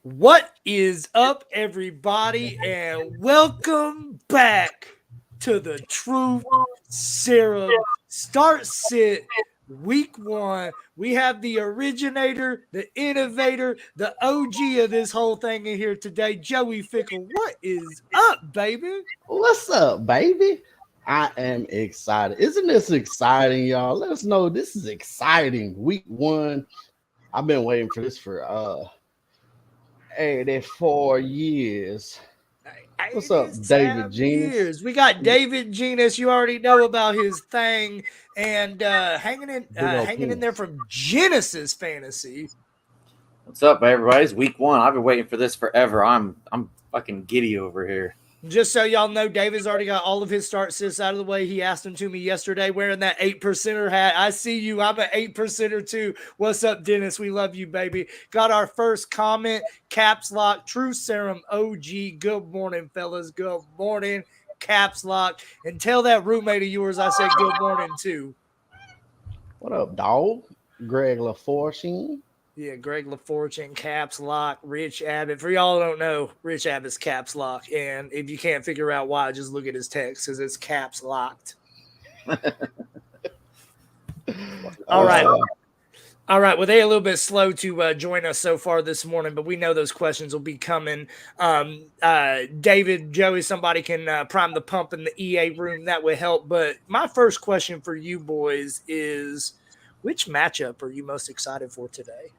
What is up, everybody, and welcome back to the Truth Serum Start Sit Week 1. We have the originator, the innovator, the OG of this whole thing in here today, Joey Fickle. What is up, baby? What's up, baby? I am excited. Isn't this exciting, y'all? Let us know this is exciting. Week 1. I've been waiting for this for 84 years. What's up, David 87 Genius? years. We got David Genus. You already know about his thing, and Big old hanging in there penis. from Genesis Fantasy. What's up, everybody? It's week 1. I've been waiting for this forever. I'm fucking giddy over here. Just so y'all know, David's already got all of his start sits out of the way. He asked them to me yesterday wearing that 8%er hat. I see you. I'm an 8%er too. What's up, Dennis? We love you, baby. Got our first comment. Caps Lock. True Serum OG. Good morning, fellas. Good morning. Caps Lock. And tell that roommate of yours I said good morning too. What up, dog? Greg LaFortune. Yeah, Greg LaFortune, Caps Lock, Rich Abbott. For y'all who don't know, Rich Abbott's Caps Lock. And if you can't figure out why, just look at his text because it's Caps Locked. All right. All right. Well, they're a little bit slow to join us so far this morning, but we know those questions will be coming. David, Joey, somebody can prime the pump in the EA room. That would help. But my first question for you boys is, which matchup are you most excited for today?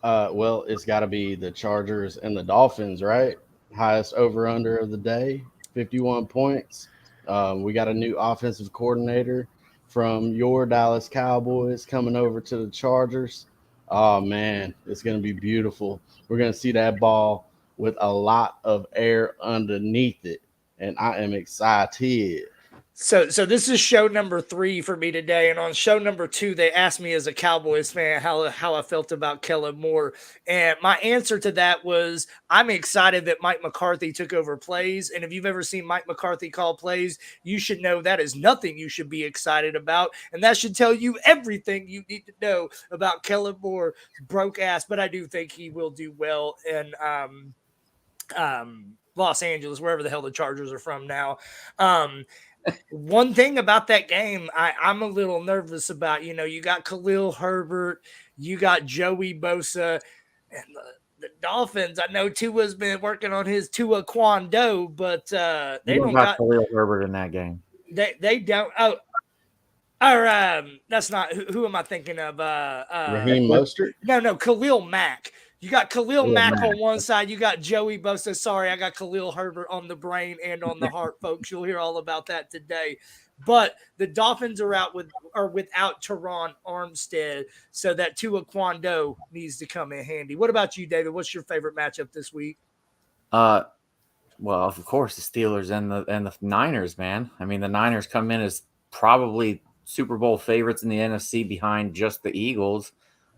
Well, it's got to be the Chargers and the Dolphins, right? Highest over under of the day, 51 points. We got a new offensive coordinator from your Dallas Cowboys coming over to the Chargers. Oh, man, it's going to be beautiful. We're going to see that ball with a lot of air underneath it, and I am excited. So this is show number 3 for me today, and on show number 2, they asked me as a Cowboys fan how I felt about Kellen Moore, and my answer to that was I'm excited that Mike McCarthy took over plays, and if you've ever seen Mike McCarthy call plays, you should know that is nothing you should be excited about, and that should tell you everything you need to know about Kellen Moore's broke ass. But I do think he will do well in Los Angeles, wherever the hell the Chargers are from now. One thing about that game, I'm a little nervous about. You got Khalil Herbert, you got Joey Bosa, and the Dolphins. I know Tua's been working on his Tua Kwando, but they don't got Khalil Herbert in that game. They don't. Oh, or that's not who am I thinking of? Raheem Mostert? No, Khalil Mack. You got Khalil Mack Mack. on one side. You got Joey Bosa. Sorry, I got Khalil Herbert on the brain and on the heart, folks. You'll hear all about that today. But the Dolphins are without Teron Armstead, so that Tua Kwando needs to come in handy. What about you, David? What's your favorite matchup this week? Well, of course, the Steelers and the Niners, man. I mean, the Niners come in as probably Super Bowl favorites in the NFC behind just the Eagles.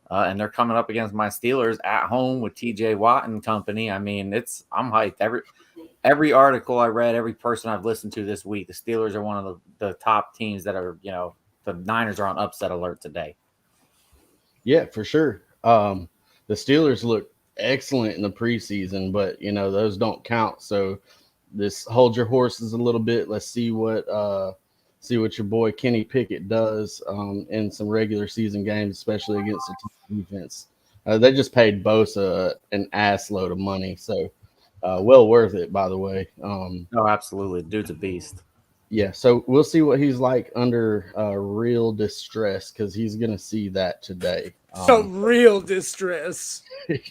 And they're coming up against my Steelers at home with TJ Watt and company. I mean, I'm hyped. Every article I read, every person I've listened to this week, the Steelers are one of the top teams that are, the Niners are on upset alert today. Yeah, for sure. The Steelers look excellent in the preseason, but those don't count. So this hold your horses a little bit. Let's see what your boy Kenny Pickett does in some regular season games, especially against the defense. They just paid Bosa an ass load of money, so well worth it, by the way. Oh, absolutely. Dude's a beast. Yeah, so we'll see what he's like under real distress, because he's going to see that today. Real distress.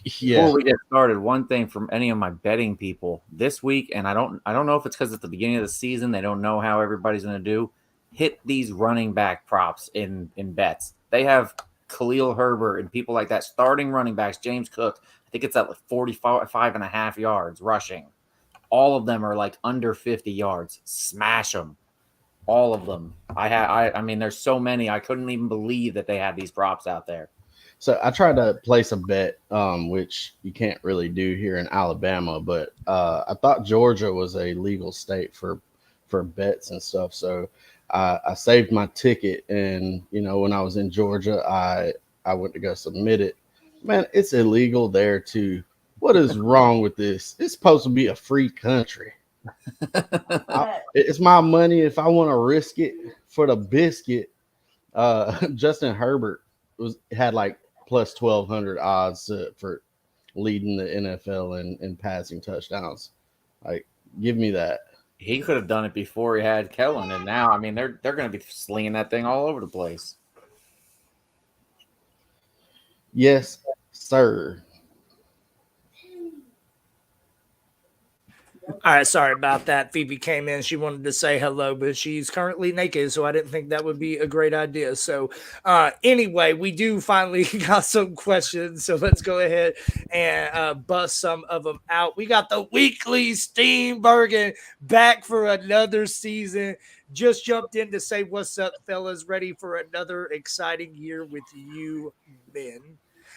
Yeah. Before we get started, one thing from any of my betting people this week, and I don't know if it's because it's the beginning of the season, they don't know how everybody's going to do. Hit these running back props in bets. They have Khalil Herbert and people like that, starting running backs, James Cook. I think it's at like 45.5 yards rushing. All of them are like under 50 yards. Smash them. All of them. I mean, there's so many. I couldn't even believe that they had these props out there. So I tried to place a bet, which you can't really do here in Alabama, but I thought Georgia was a legal state for bets and stuff. So I saved my ticket, and when I was in Georgia, I went to go submit it. Man, it's illegal there to What is wrong with this? It's supposed to be a free country. It's my money. If I want to risk it for the biscuit, Justin Herbert had like plus 1,200 odds for leading the NFL in passing touchdowns. Like, give me that. He could have done it before he had Kellen, and now, I mean, they're going to be slinging that thing all over the place. Yes, sir. All right, sorry about that. Phoebe came in. She wanted to say hello, but she's currently naked, so I didn't think that would be a great idea. So anyway, we do finally got some questions, so let's go ahead and bust some of them out. We got the weekly Steenbergen back for another season. Just jumped in to say what's up, fellas. Ready for another exciting year with you men.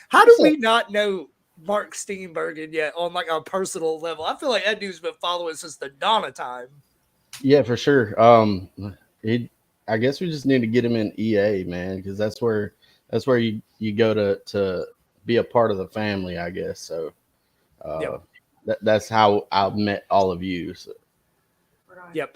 How do we not know Mark Steenbergen yet on like a personal level? I feel like that dude's been following since the dawn of time. Yeah, for sure. I guess we just need to get him in EA, man, because that's where you go to be a part of the family, I guess. So Yep. that's how I met all of you. So. Yep.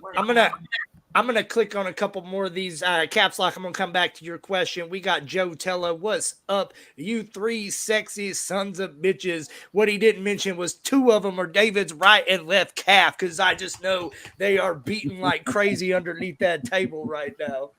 I'm gonna click on a couple more of these caps lock. I'm gonna come back to your question. We got Joe Tella. What's up, you three sexy sons of bitches? What he didn't mention was two of them are David's right and left calf, because I just know they are beating like crazy underneath that table right now.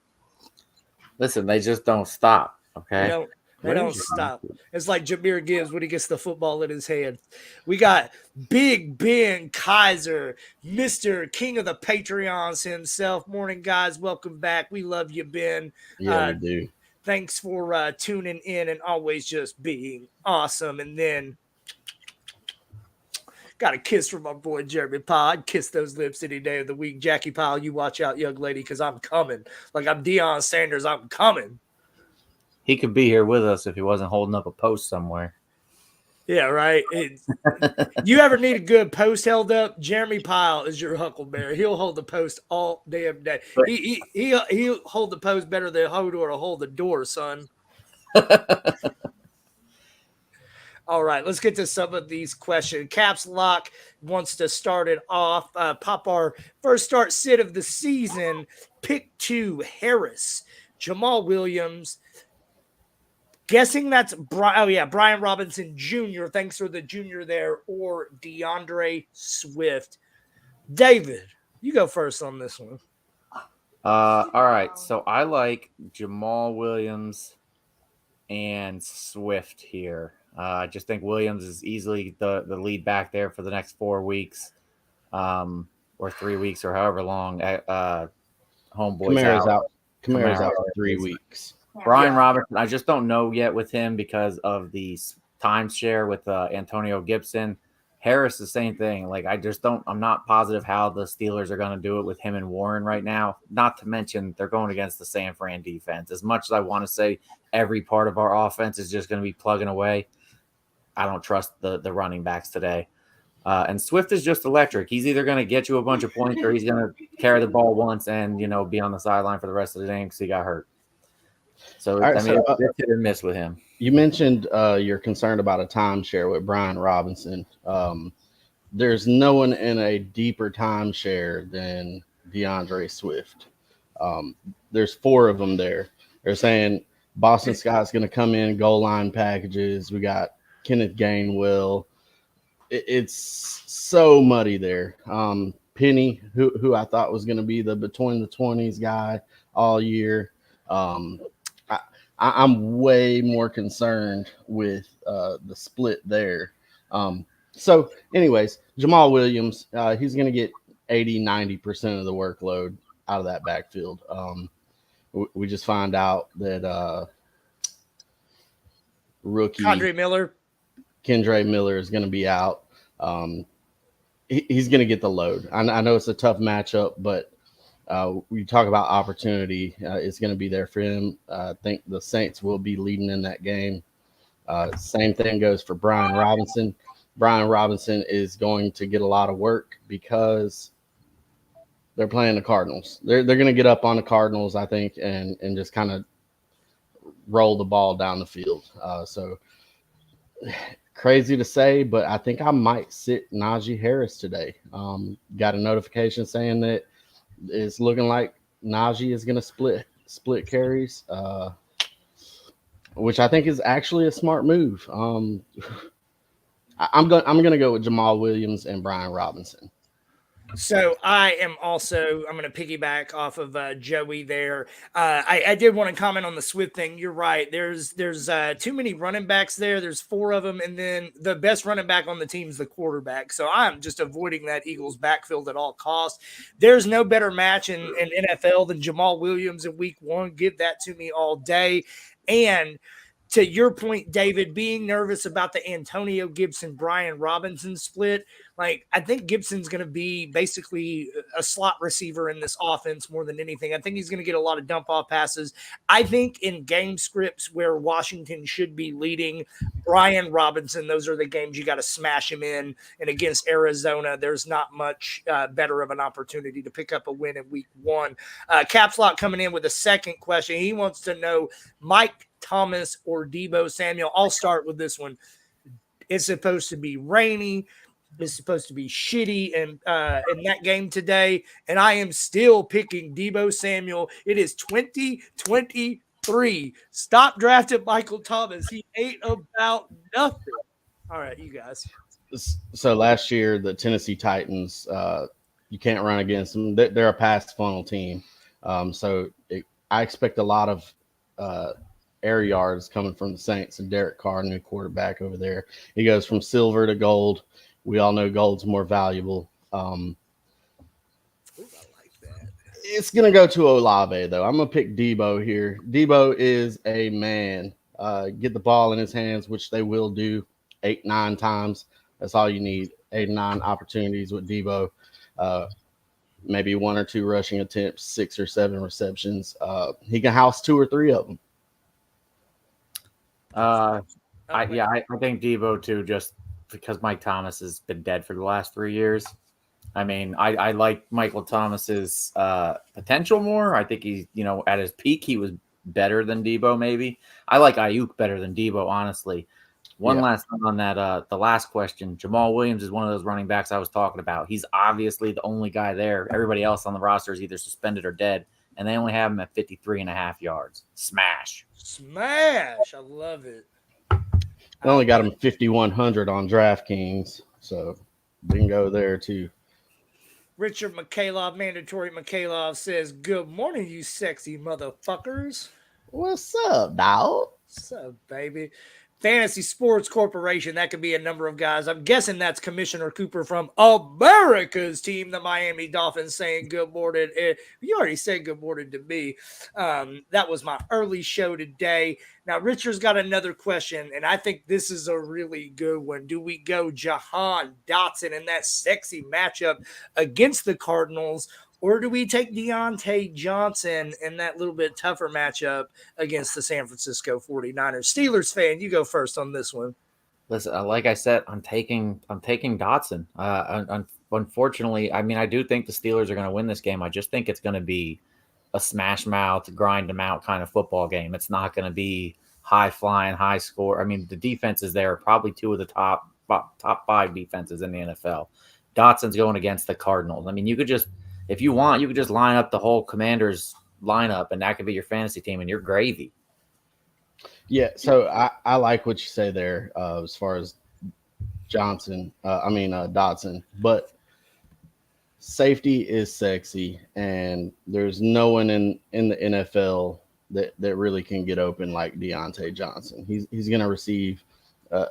Listen, they just don't stop. Okay. They don't stop. It's like Jameer Gibbs when he gets the football in his hand. We got Big Ben Kaiser, Mr. King of the Patreons himself. Morning, guys. Welcome back. We love you, Ben. Yeah, we do. Thanks for tuning in and always just being awesome. And then got a kiss from my boy Jeremy Powell. I'd kiss those lips any day of the week. Jackie Powell, you watch out, young lady, because I'm coming. Like I'm Deion Sanders. I'm coming. He could be here with us if he wasn't holding up a post somewhere. Yeah, right. You ever need a good post held up? Jeremy Powell is your huckleberry. He'll hold the post all damn day. He'll hold the post better than Hodor to hold the door, son. All right, let's get to some of these questions. Caps Lock wants to start it off. Pop our first start sit of the season. Pick 2, Harris, Jamal Williams. Guessing that's Brian Robinson Jr. Thanks for the junior there, or DeAndre Swift. David, you go first on this one. All right. So I like Jamal Williams and Swift here. I just think Williams is easily the lead back there for the next 4 weeks, or 3 weeks, or however long. Homeboy's out. Kamara's out for 3 weeks. Brian Robinson, I just don't know yet with him because of the timeshare with Antonio Gibson. Harris, the same thing. Like, I'm not positive how the Steelers are going to do it with him and Warren right now. Not to mention they're going against the San Fran defense. As much as I want to say every part of our offense is just going to be plugging away, I don't trust the running backs today. And Swift is just electric. He's either going to get you a bunch of points or he's going to carry the ball once and, be on the sideline for the rest of the game because he got hurt. So, right, it's hit or miss with him. You mentioned you're concerned about a timeshare with Brian Robinson. There's no one in a deeper timeshare than DeAndre Swift. There's 4 of them there. They're saying Boston Scott's going to come in, goal line packages. We got Kenneth Gainwell. It's so muddy there. Penny, who I thought was going to be the between the 20s guy all year. I'm way more concerned with the split there. So anyways, Jamal Williams, he's going to get 80-90% of the workload out of that backfield. We just find out that rookie Kendre Miller is going to be out. He's going to get the load. I know it's a tough matchup, but we talk about opportunity. It's going to be there for him. I think the Saints will be leading in that game. Same thing goes for Brian Robinson. Brian Robinson is going to get a lot of work because they're playing the Cardinals. They're going to get up on the Cardinals, I think, and just kind of roll the ball down the field. So crazy to say, but I think I might sit Najee Harris today. Got a notification saying that it's looking like Najee is going to split carries, which I think is actually a smart move. I'm gonna go with Jamal Williams and Brian Robinson. So I'm going to piggyback off of Joey there. I did want to comment on the Swift thing. You're right. There's too many running backs there. There's 4 of them, and then the best running back on the team is the quarterback. So I'm just avoiding that Eagles backfield at all costs. There's no better match in NFL than Jamal Williams in Week 1. Give that to me all day. And to your point, David, being nervous about the Antonio Gibson, Brian Robinson split, like I think Gibson's going to be basically a slot receiver in this offense more than anything. I think he's going to get a lot of dump off passes. I think in game scripts where Washington should be leading, Brian Robinson, those are the games you got to smash him in. And against Arizona, there's not much better of an opportunity to pick up a win in Week 1. Caps Lock coming in with a second question. He wants to know Mike Thomas or Deebo Samuel. I'll start with this one. It's supposed to be rainy. It's supposed to be shitty in that game today, and I am still picking Deebo Samuel. It is 2023. Stop drafting Michael Thomas. He ain't about nothing. All right, you guys. So last year, the Tennessee Titans, you can't run against them. They're a pass funnel team. I expect a lot of air yards coming from the Saints and Derek Carr, new quarterback over there. He goes from silver to gold. We all know gold's more valuable. I like that. It's going to go to Olave, though. I'm going to pick Deebo here. Deebo is a man. Get the ball in his hands, which they will do 8-9 times. That's all you need. 8-9 opportunities with Deebo. Maybe 1 or 2 rushing attempts, 6 or 7 receptions. He can house 2 or 3 of them. I think Deebo too, just because Mike Thomas has been dead for the last 3 years. I mean, I like Michael Thomas's potential more. I think he's, at his peak, he was better than Deebo, maybe. I like Ayuk better than Deebo, honestly. Last thing on that, the last question. Jamal Williams is one of those running backs I was talking about. He's obviously the only guy there. Everybody else on the roster is either suspended or dead, and they only have him at 53.5 yards. Smash. I love it. They only got him 5,100 on DraftKings, so we can go there too. Richard Mikhailov, Mandatory Mikhailov says, "Good morning, you sexy motherfuckers." What's up, dog? What's up, baby? Fantasy Sports Corporation. That could be a number of guys. I'm guessing that's Commissioner Cooper from America's team, the Miami Dolphins, saying good morning. You already said good morning to me. That was my early show today. Now, Richard's got another question, and I think this is a really good one. Do we go Jahan Dotson in that sexy matchup against the Cardinals, or do we take Deontay Johnson in that little bit tougher matchup against the San Francisco 49ers? Steelers fan, you go first on this one. Listen, like I said, I'm taking Dotson. Unfortunately, I mean, I do think the Steelers are going to win this game. I just think it's going to be a smash mouth, grind them out kind of football game. It's not going to be high flying, high score. I mean, the defenses there are probably 2 of the top 5 defenses in the NFL. Dotson's going against the Cardinals. I mean, you could just, if you want, you could just line up the whole Commanders lineup, and that could be your fantasy team, and you're gravy. Yeah, so I like what you say there as far as Dotson. But safety is sexy, and there's no one in the NFL that really can get open like Deontay Johnson. He's going to receive a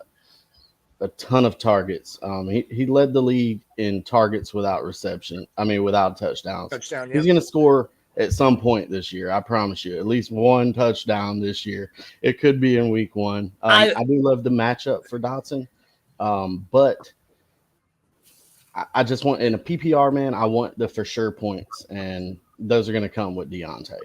ton of targets. He led the league in targets without without touchdowns. Touchdown, yeah. He's going to score at some point this year. I promise you, at least 1 touchdown this year. It could be in Week 1. I do love the matchup for Dotson, but I just want, in a PPR, man, I want the for sure points, and those are going to come with Deontay.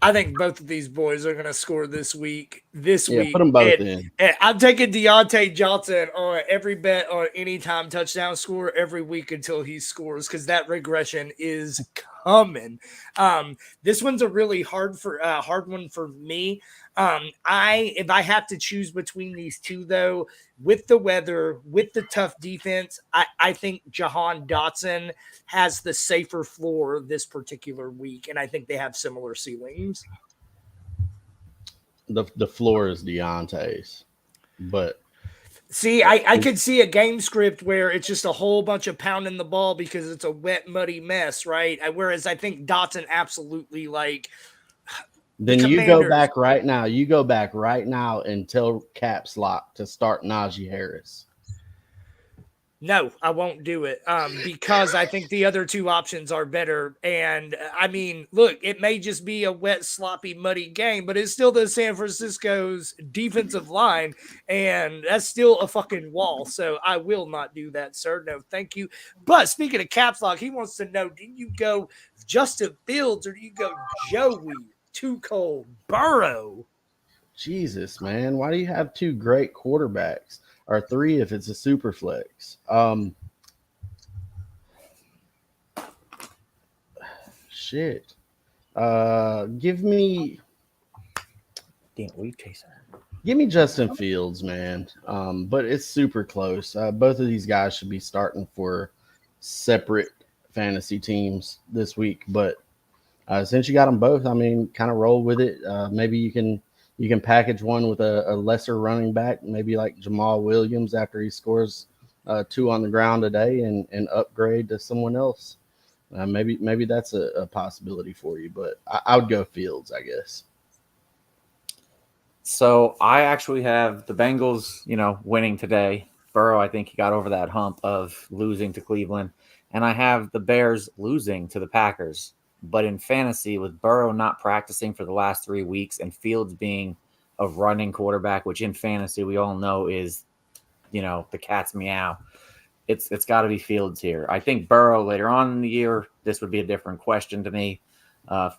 I think both of these boys are going to score this week. Put them both in. And I'm taking Deontay Johnson on every bet on anytime touchdown score every week until he scores, because that regression is coming. This one's a really hard one for me. If I have to choose between these two, though, with the weather, with the tough defense, I think Jahan Dotson has the safer floor this particular week, and I think they have similar ceilings. The floor is Deontay's, but See, I could see a game script where it's just a whole bunch of pounding the ball because it's a wet, muddy mess, right? Whereas I think Dotson absolutely then the you go Commanders. back right now. You go back right now and tell Caps Lock to start Najee Harris. No, I won't do it because I think the other two options are better. And I mean, look, it may just be a wet, sloppy, muddy game, but it's still the San Francisco's defensive line, and that's still a fucking wall. So I will not do that, sir. No, thank you. But speaking of Caps Lock, he wants to know, do you go Justin Fields or do you go Joey Too Cold Burrow? Jesus, man. Why do you have two great quarterbacks? Or three if it's a super flex? Shit. Give me Justin Fields, man. But it's super close. Both of these guys should be starting for separate fantasy teams this week. But since you got them both, I mean, kind of roll with it. Maybe you can package one with a lesser running back, maybe like Jamal Williams after he scores 2 on the ground today and upgrade to someone else. Maybe that's a possibility for you, but I would go Fields, I guess. So I actually have the Bengals, winning today. Burrow, I think he got over that hump of losing to Cleveland. And I have the Bears losing to the Packers. But in fantasy, with Burrow not practicing for the last 3 weeks and Fields being a running quarterback, which in fantasy we all know is, the cat's meow, it's got to be Fields here. I think Burrow later on in the year, this would be a different question to me.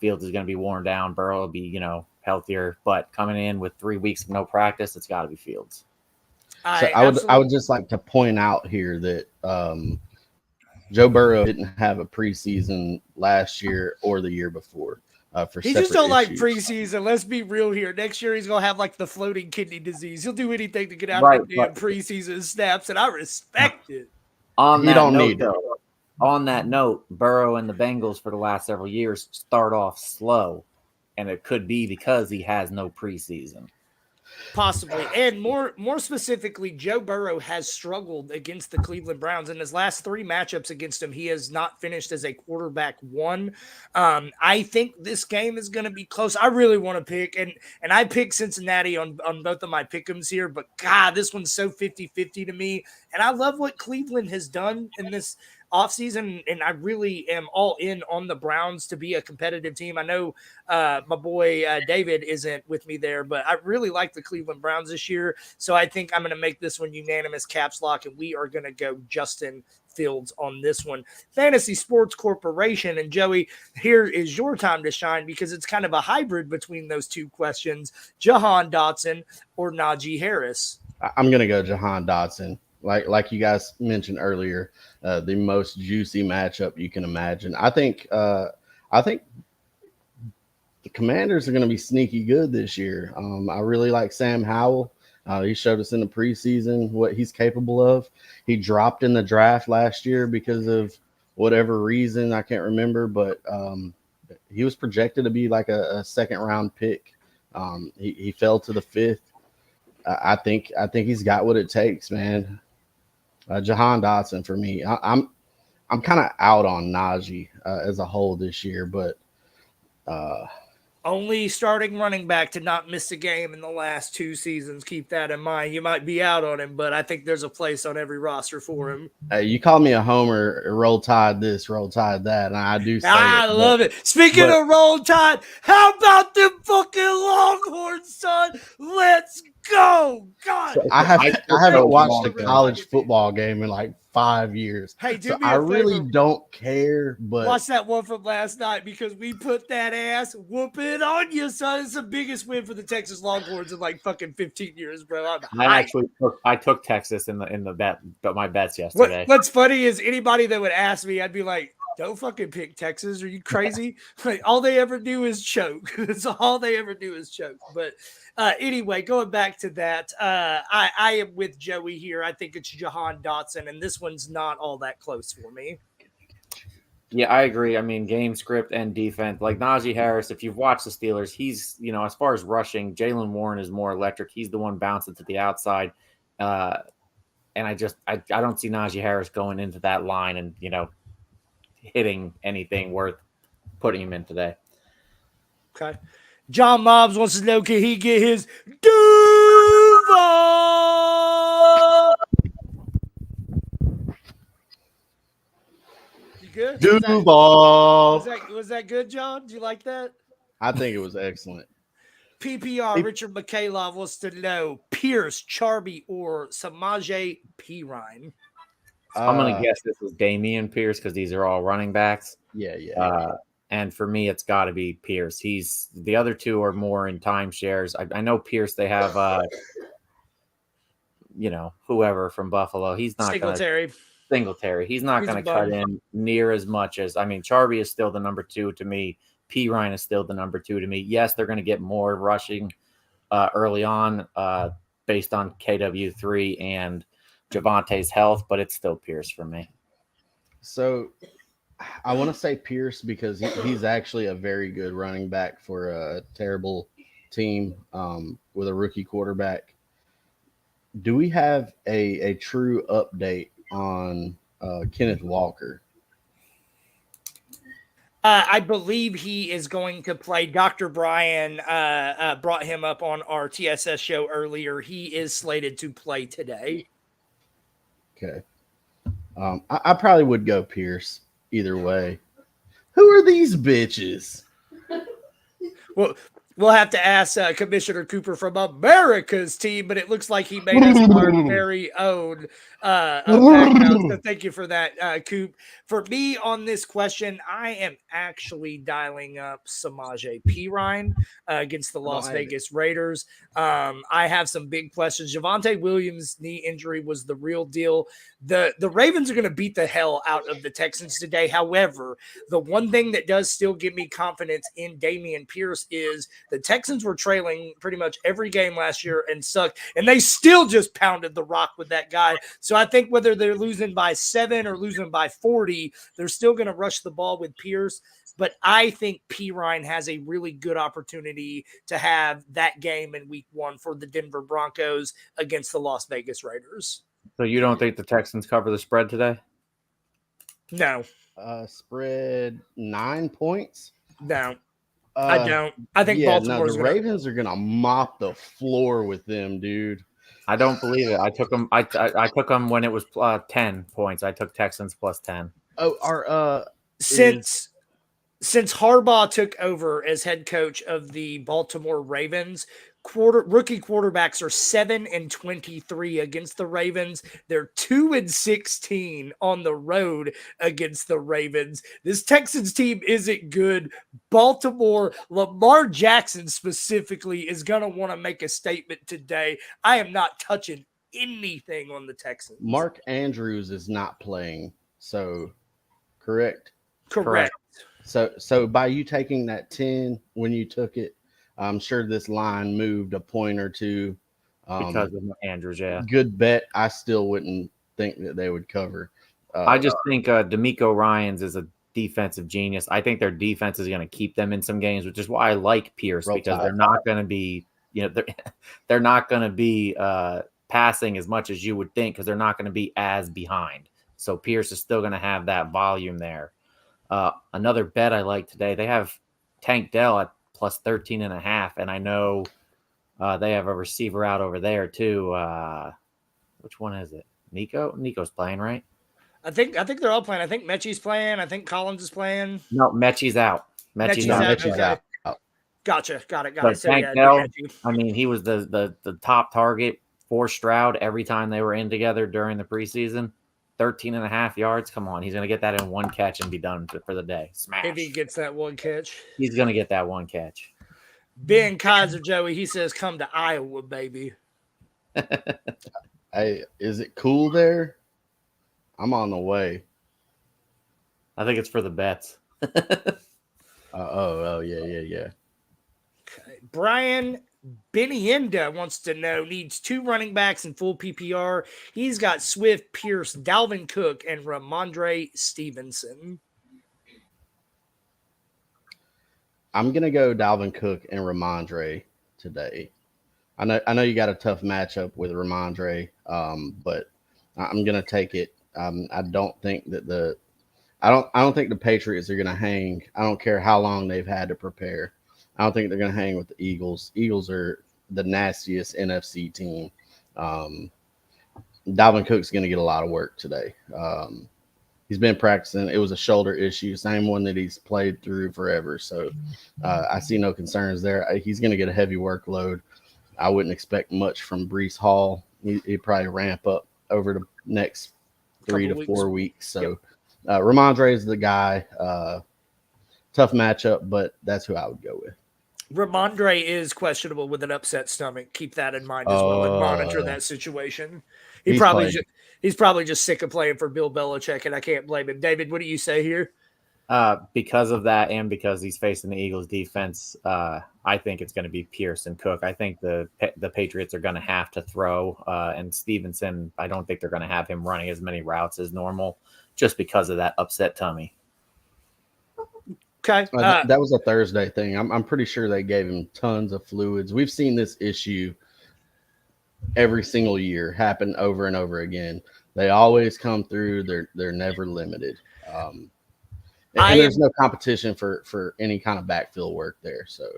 Fields is going to be worn down. Burrow will be, healthier. But coming in with 3 weeks of no practice, it's got to be Fields. So I would just like to point out here that Joe Burrow didn't have a preseason last year or the year before. He just don't like preseason. Let's be real here. Next year he's gonna have the floating kidney disease. He'll do anything to get out of the damn preseason snaps, and I respect it. On that note, Burrow and the Bengals for the last several years start off slow, and it could be because he has no preseason. Possibly. And more specifically, Joe Burrow has struggled against the Cleveland Browns. In his last 3 matchups against him, he has not finished as a quarterback 1. I think this game is going to be close. I really want to pick, and I picked Cincinnati on both of my pick'ems here, but God, this one's so 50-50 to me. And I love what Cleveland has done in this offseason, and I really am all in on the Browns to be a competitive team. I know my boy David isn't with me there, but I really like the Cleveland Browns this year. So I think I'm going to make this one unanimous caps lock, and we are going to go Justin Fields on this one. Fantasy Sports Corporation, and Joey, here is your time to shine because it's kind of a hybrid between those two questions: Jahan Dotson or Najee Harris. I'm going to go Jahan Dotson. Like you guys mentioned earlier, the most juicy matchup you can imagine. I think the Commanders are going to be sneaky good this year. I really like Sam Howell. He showed us in the preseason what he's capable of. He dropped in the draft last year because of whatever reason, I can't remember, but he was projected to be like a second round pick. He fell to the 5th. I think he's got what it takes, man. Jahan Dotson for me. I'm kind of out on Najee as a whole this year, but only starting running back to not miss a game in the last 2 seasons. Keep that in mind. You might be out on him, but I think there's a place on every roster for him. You call me a homer, roll tide this, roll tide that, and I do say I love it. Speaking of roll tide, how about them fucking Longhorns, son? Let's go. God. So I haven't watched a college football game in like 5 years. Hey, do so me a I favor. really don't care, but watch that one from last night because we put that ass whooping on you, son. It's the biggest win for the Texas Longhorns in like fucking 15 years, bro. I took Texas in the bet, but my bets yesterday. What's funny is anybody that would ask me, I'd be like, Don't fucking pick Texas. Are you crazy? Like, all they ever do is choke. That's all they ever do is choke. But anyway, going back to that, I am with Joey here. I think it's Jahan Dotson, and this one's not all that close for me. Yeah, I agree. I mean, game script and defense. Like Najee Harris, if you've watched the Steelers, he's, as far as rushing, Jalen Warren is more electric. He's the one bouncing to the outside. And I don't see Najee Harris going into that line and, hitting anything worth putting him in today. Okay. John Mobbs wants to know, can he get his Duval? You good? Duval. Was that good, John? Did you like that? I think it was excellent. PPR, Richard Mikhailov wants to know Pierce, Charby, or Samaje Perine. I'm going to guess this was Damian Pierce because these are all running backs. Yeah. And for me, it's got to be Pierce. The other two are more in timeshares. I know Pierce, they have, whoever from Buffalo. He's not Singletary. He's not going to cut in near as much as, Charby is still the number 2 to me. Perine is still the number 2 to me. Yes, they're going to get more rushing early on based on KW3 and Javante's health, but it's still Pierce for me. So I want to say Pierce because he's actually a very good running back for a terrible team with a rookie quarterback. Do we have a true update on Kenneth Walker? I believe he is going to play. Dr. Brian brought him up on our TSS show earlier. He is slated to play today. Okay. I probably would go Pierce either way. Who are these bitches? Well, we'll have to ask Commissioner Cooper from America's team, but it looks like he made us our very own background. So thank you for that, Coop. For me on this question, I am actually dialing up Samaje Perine against the Las Vegas Raiders. I have some big questions. Javonte Williams' knee injury was the real deal. The Ravens are going to beat the hell out of the Texans today. However, the one thing that does still give me confidence in Dameon Pierce is the Texans were trailing pretty much every game last year and sucked, and they still just pounded the rock with that guy. So I think whether they're losing by 7 or losing by 40, they're still going to rush the ball with Pierce. But I think Perine has a really good opportunity to have that game in week 1 for the Denver Broncos against the Las Vegas Raiders. So you don't think the Texans cover the spread today? No. Spread 9 points? No. I don't. I think Baltimore's the Ravens are gonna mop the floor with them, dude. I don't believe it. I took them. I took them when it was 10 points. I took Texans plus 10. Oh, since Harbaugh took over as head coach of the Baltimore Ravens, rookie quarterbacks are 7-23 against the Ravens. They're 2-16 on the road against the Ravens. This Texans team isn't good. Baltimore, Lamar Jackson specifically is going to want to make a statement today. I am not touching anything on the Texans. Mark Andrews is not playing. So correct. So by you taking that 10 when you took it, I'm sure this line moved a point or two. Because of Andrews, yeah. Good bet. I still wouldn't think that they would cover. I just think D'Amico Ryans is a defensive genius. I think their defense is going to keep them in some games, which is why I like Pierce because they're not going to be, they're not going to be passing as much as you would think because they're not going to be as behind. So Pierce is still going to have that volume there. Another bet I like today, they have Tank Dell at plus 13.5, and I know they have a receiver out over there too. Which one is it? Nico's playing, right? I think they're all playing. I think Mechie's playing. I think Collins is playing. No, Mechie's out. Mechie's out. Gotcha. Got it. So Tank Dell, he was the top target for Stroud every time they were in together during the preseason. 13.5 yards. Come on. He's going to get that in one catch and be done for the day. Smash. If he gets that one catch. He's going to get that one catch. Ben Kaiser, Joey, he says, come to Iowa, baby. Hey, is it cool there? I'm on the way. I think it's for the bets. Yeah. Brian Benienda wants to know, needs 2 running backs in full PPR. He's got Swift, Pierce, Dalvin Cook, and Ramondre Stevenson. I'm gonna go Dalvin Cook and Ramondre today. I know you got a tough matchup with Ramondre, but I'm gonna take it. I don't think that I don't think the Patriots are gonna hang. I don't care how long they've had to prepare. I don't think they're gonna hang with the Eagles. Eagles are the nastiest NFC team. Um, Dalvin Cook's gonna get a lot of work today. He's been practicing. It was a shoulder issue, same one that he's played through forever. So I see no concerns there. He's going to get a heavy workload. I wouldn't expect much from Brees Hall. He'd probably ramp up over the next 3 to 4 weeks. So Ramondre is the guy. Tough matchup, but that's who I would go with. Ramondre is questionable with an upset stomach. Keep that in mind as well and monitor that situation. He's probably just sick of playing for Bill Belichick, and I can't blame him. David, what do you say here? Because of that, and because he's facing the Eagles defense, I think it's going to be Pierce and Cook. I think the Patriots are going to have to throw, and Stevenson, I don't think they're going to have him running as many routes as normal just because of that upset tummy. Okay. That was a Thursday thing. I'm pretty sure they gave him tons of fluids. We've seen this issue every single year happen over and over again. They always come through. They're never limited. And there's no competition for any kind of backfield work there. So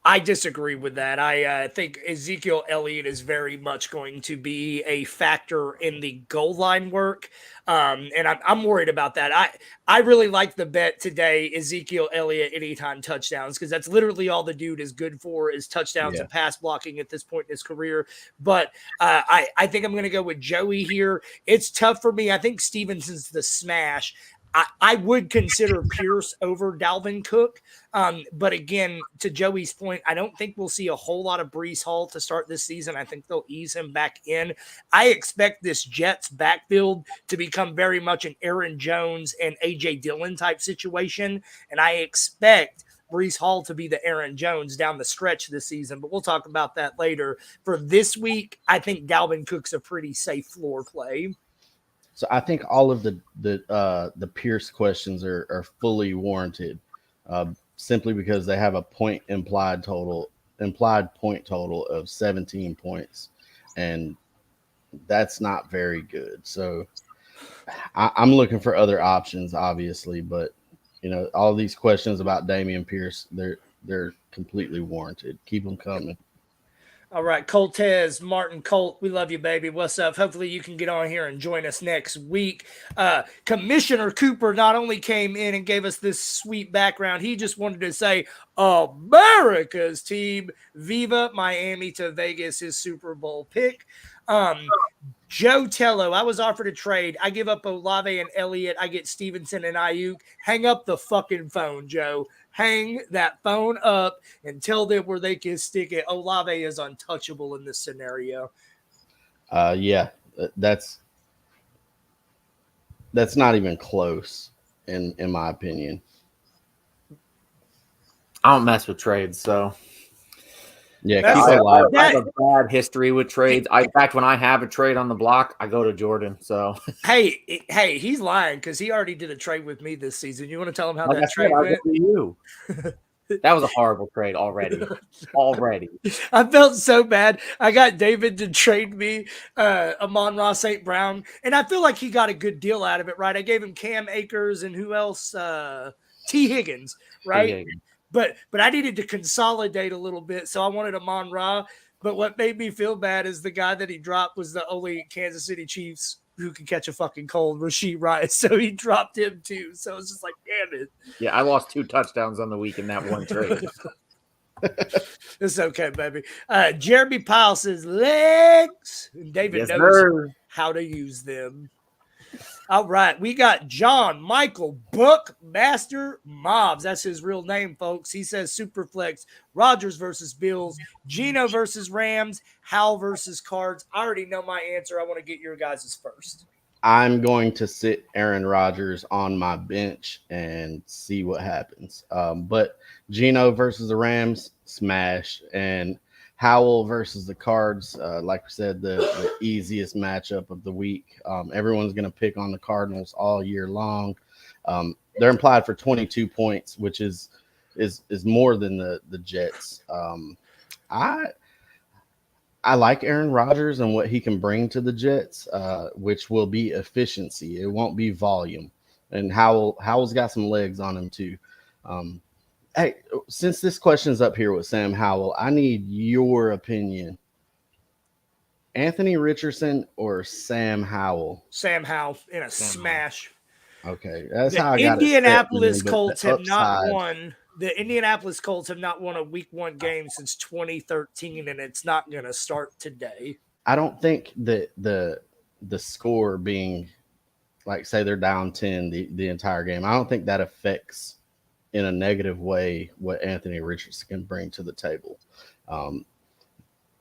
I disagree with that. I think Ezekiel Elliott is very much going to be a factor in the goal line work. And I'm worried about that. I really like the bet today, Ezekiel Elliott anytime touchdowns, because that's literally all the dude is good for is touchdowns and pass blocking at this point in his career. But I think I'm going to go with Joey here. It's tough for me. I think Stevenson's the smash. I would consider Pierce over Dalvin Cook. But again, to Joey's point, I don't think we'll see a whole lot of Brees Hall to start this season. I think they'll ease him back in. I expect this Jets backfield to become very much an Aaron Jones and A.J. Dillon type situation. And I expect Brees Hall to be the Aaron Jones down the stretch this season, but we'll talk about that later. For this week, I think Dalvin Cook's a pretty safe floor play. So I think all of the Pierce questions are fully warranted, simply because they have a implied point total of 17 points, and that's not very good. So I'm looking for other options, obviously, but all these questions about Dameon Pierce, they're completely warranted. Keep them coming. All right, Coltez, Martin Colt, we love you, baby. What's up? Hopefully you can get on here and join us next week. Commissioner Cooper not only came in and gave us this sweet background, he just wanted to say, America's team, Viva Miami to Vegas, his Super Bowl pick. Joe Tello, I was offered a trade. I give up Olave and Elliott. I get Stevenson and Ayuk. Hang up the fucking phone, Joe. Hang that phone up and tell them where they can stick it. Olave is untouchable in this scenario. Yeah, that's not even close in my opinion. I don't mess with trades, so yeah, keep it alive. I have a bad history with trades. In fact, when I have a trade on the block, I go to Jordan. So hey, he's lying because he already did a trade with me this season. You want to tell him how that trade went? I go to you. That was a horrible trade already. I felt so bad. I got David to trade me Amon-Ra St. Brown, and I feel like he got a good deal out of it, right? I gave him Cam Akers and who else? T. Higgins, right? T. Higgins. But I needed to consolidate a little bit, so I wanted Amon-Ra. But what made me feel bad is the guy that he dropped was the only Kansas City Chiefs who could catch a fucking cold, Rashee Rice. So he dropped him too. So it's just like, damn it. Yeah, I lost 2 touchdowns on the week in that one trade. It's okay, baby. Jeremy Powell says legs. And David knows how to use them. All right, we got John Michael Bookmaster Mobs. That's his real name, folks. He says Superflex, Rodgers versus Bills, Geno versus Rams, Howell versus Cards. I already know my answer. I want to get your guys' first. I'm going to sit Aaron Rodgers on my bench and see what happens. But Geno versus the Rams, smash. And Howell versus the Cards, like we said, the easiest matchup of the week. Everyone's going to pick on the Cardinals all year long. They're implied for 22 points, which is more than the Jets. I I like Aaron Rodgers and what he can bring to the Jets, which will be efficiency. It won't be volume. And Howell's got some legs on him too. Um, hey, since this question's up here with Sam Howell, I need your opinion. Anthony Richardson or Sam Howell? Sam Howell in a Sam smash. Okay, that's The how I got it set, man. Indianapolis But the Colts have not upside, won. The Indianapolis Colts have not won a Week 1 game since 2013, and it's not going to start today. I don't think that the score being like say they're down 10 the entire game. I don't think that affects in a negative way what Anthony Richardson can bring to the table. Um,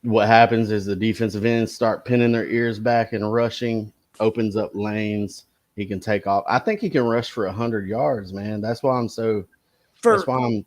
what happens is the defensive ends start pinning their ears back and rushing, opens up lanes. He can take off. I think he can rush for 100 yards, man. That's why I'm so. That's For why I'm.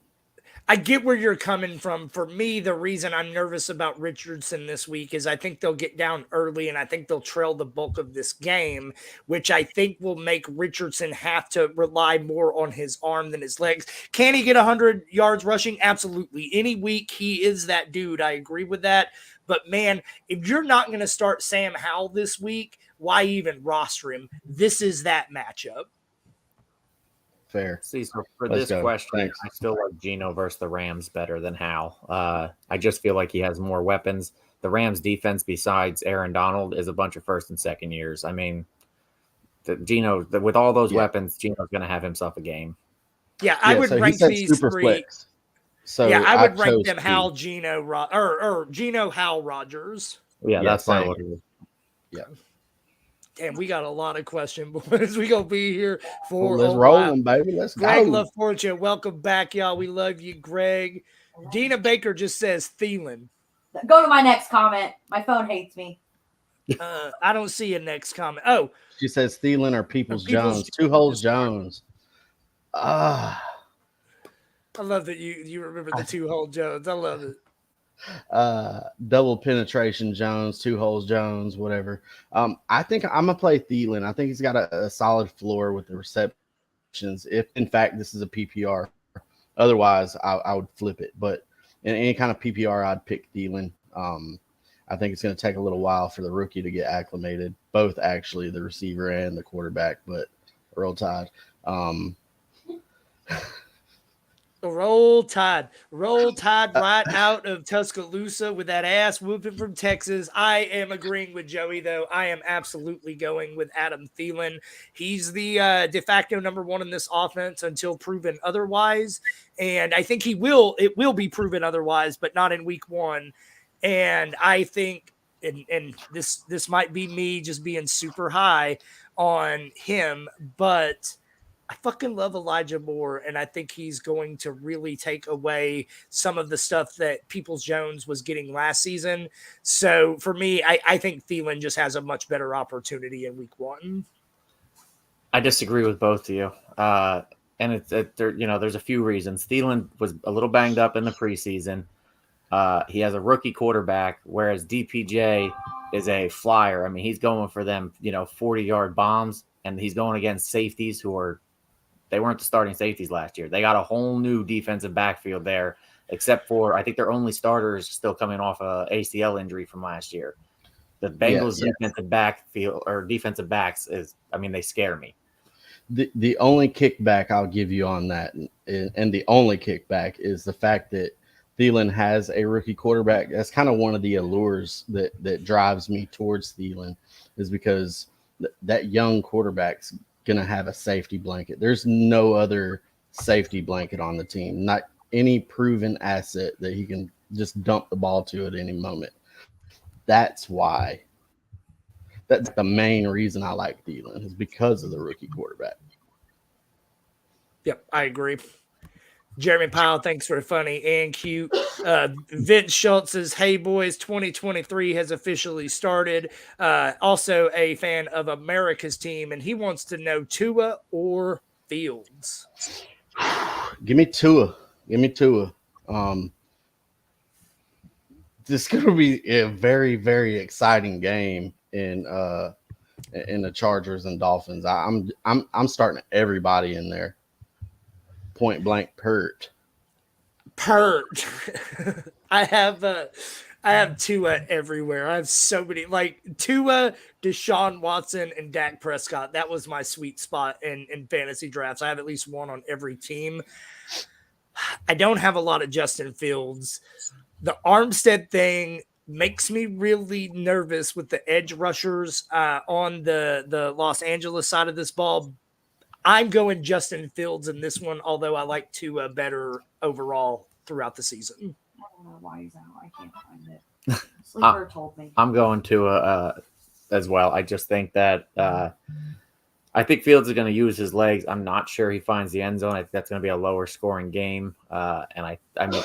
I get where you're coming from. For me, the reason I'm nervous about Richardson this week is I think they'll get down early and I think they'll trail the bulk of this game, which I think will make Richardson have to rely more on his arm than his legs. Can he get 100 yards rushing? Absolutely. Any week, he is that dude. I agree with that. But man, if you're not going to start Sam Howell this week, why even roster him? This is that matchup. Fair. See, so for Let's this go. question, Thanks. I still like Geno versus the Rams better than Hal. I just feel like he has more weapons. The Rams defense, besides Aaron Donald, is a bunch of first and second years. I mean, with all those weapons, Geno's going to have himself a game. Yeah, I would So he rank said these super three. flex. So yeah, I would rank chose them T. Hal, Geno, or Geno, Hal, Rogers. Yeah, that's same. probably what it is. Yeah. Damn, we got a lot of questions, boys. We gonna be here for Let's a roll while. them, baby. Let's Greg go. LaFortune, welcome back, y'all. We love you, Greg. Dina Baker just says Thielen. Go to my next comment. My phone hates me. I don't see a next comment. Oh, She says Thielen or Peoples Peoples Jones. Two holes Jones. I love that you remember the 2-hole Jones. I love it. Double penetration Jones, 2 holes Jones, whatever. I think I'm gonna play Thielen. I think he's got a solid floor with the receptions. If in fact this is a PPR, otherwise I would flip it. But in any kind of PPR, I'd pick Thielen. I think it's going to take a little while for the rookie to get acclimated, both actually the receiver and the quarterback. But Roll Tide. Roll Tide right out of Tuscaloosa with that ass whooping from Texas. I am agreeing with Joey, though. I am absolutely going with Adam Thielen. He's the de facto number one in this offense until proven otherwise. And I think it will be proven otherwise, but not in week 1. And I think, and this might be me just being super high on him, but I fucking love Elijah Moore, and I think he's going to really take away some of the stuff that Peoples-Jones was getting last season. So for me, I think Thielen just has a much better opportunity in week 1. I disagree with both of you. And there's a few reasons. Thielen was a little banged up in the preseason. He has a rookie quarterback, whereas DPJ is a flyer. I mean, he's going for them, 40-yard bombs, and he's going against safeties they weren't the starting safeties last year. They got a whole new defensive backfield there, except for I think their only starter is still coming off a ACL injury from last year. The Bengals defensive backfield or defensive backs they scare me. The only kickback I'll give you on that, and the only kickback is the fact that Thielen has a rookie quarterback. That's kind of one of the allures that drives me towards Thielen, is because that young quarterback's going to have a safety blanket. There's no other safety blanket on the team, not any proven asset that he can just dump the ball to at any moment. That's why. That's the main reason I like Thielen, is because of the rookie quarterback. Yep, I agree. Jeremy Powell, thanks for funny and cute. Vince Schultz says, "Hey boys, 2023 has officially started." Also a fan of America's team, and he wants to know Tua or Fields. Give me Tua. Give me Tua. This is going to be a very, very exciting game in the Chargers and Dolphins. I'm starting everybody in there. Point blank, pert. I have Tua everywhere. I have so many, like Tua, Deshaun Watson, and Dak Prescott. That was my sweet spot in fantasy drafts. I have at least one on every team. I don't have a lot of Justin Fields. The Armstead thing makes me really nervous with the edge rushers on the Los Angeles side of this ball. I'm going Justin Fields in this one, although I like Tua better overall throughout the season. I don't know why he's out. I can't find it. Sleeper told me. I'm going Tua as well. I just think that I think Fields is going to use his legs. I'm not sure he finds the end zone. I think that's going to be a lower scoring game. And I mean,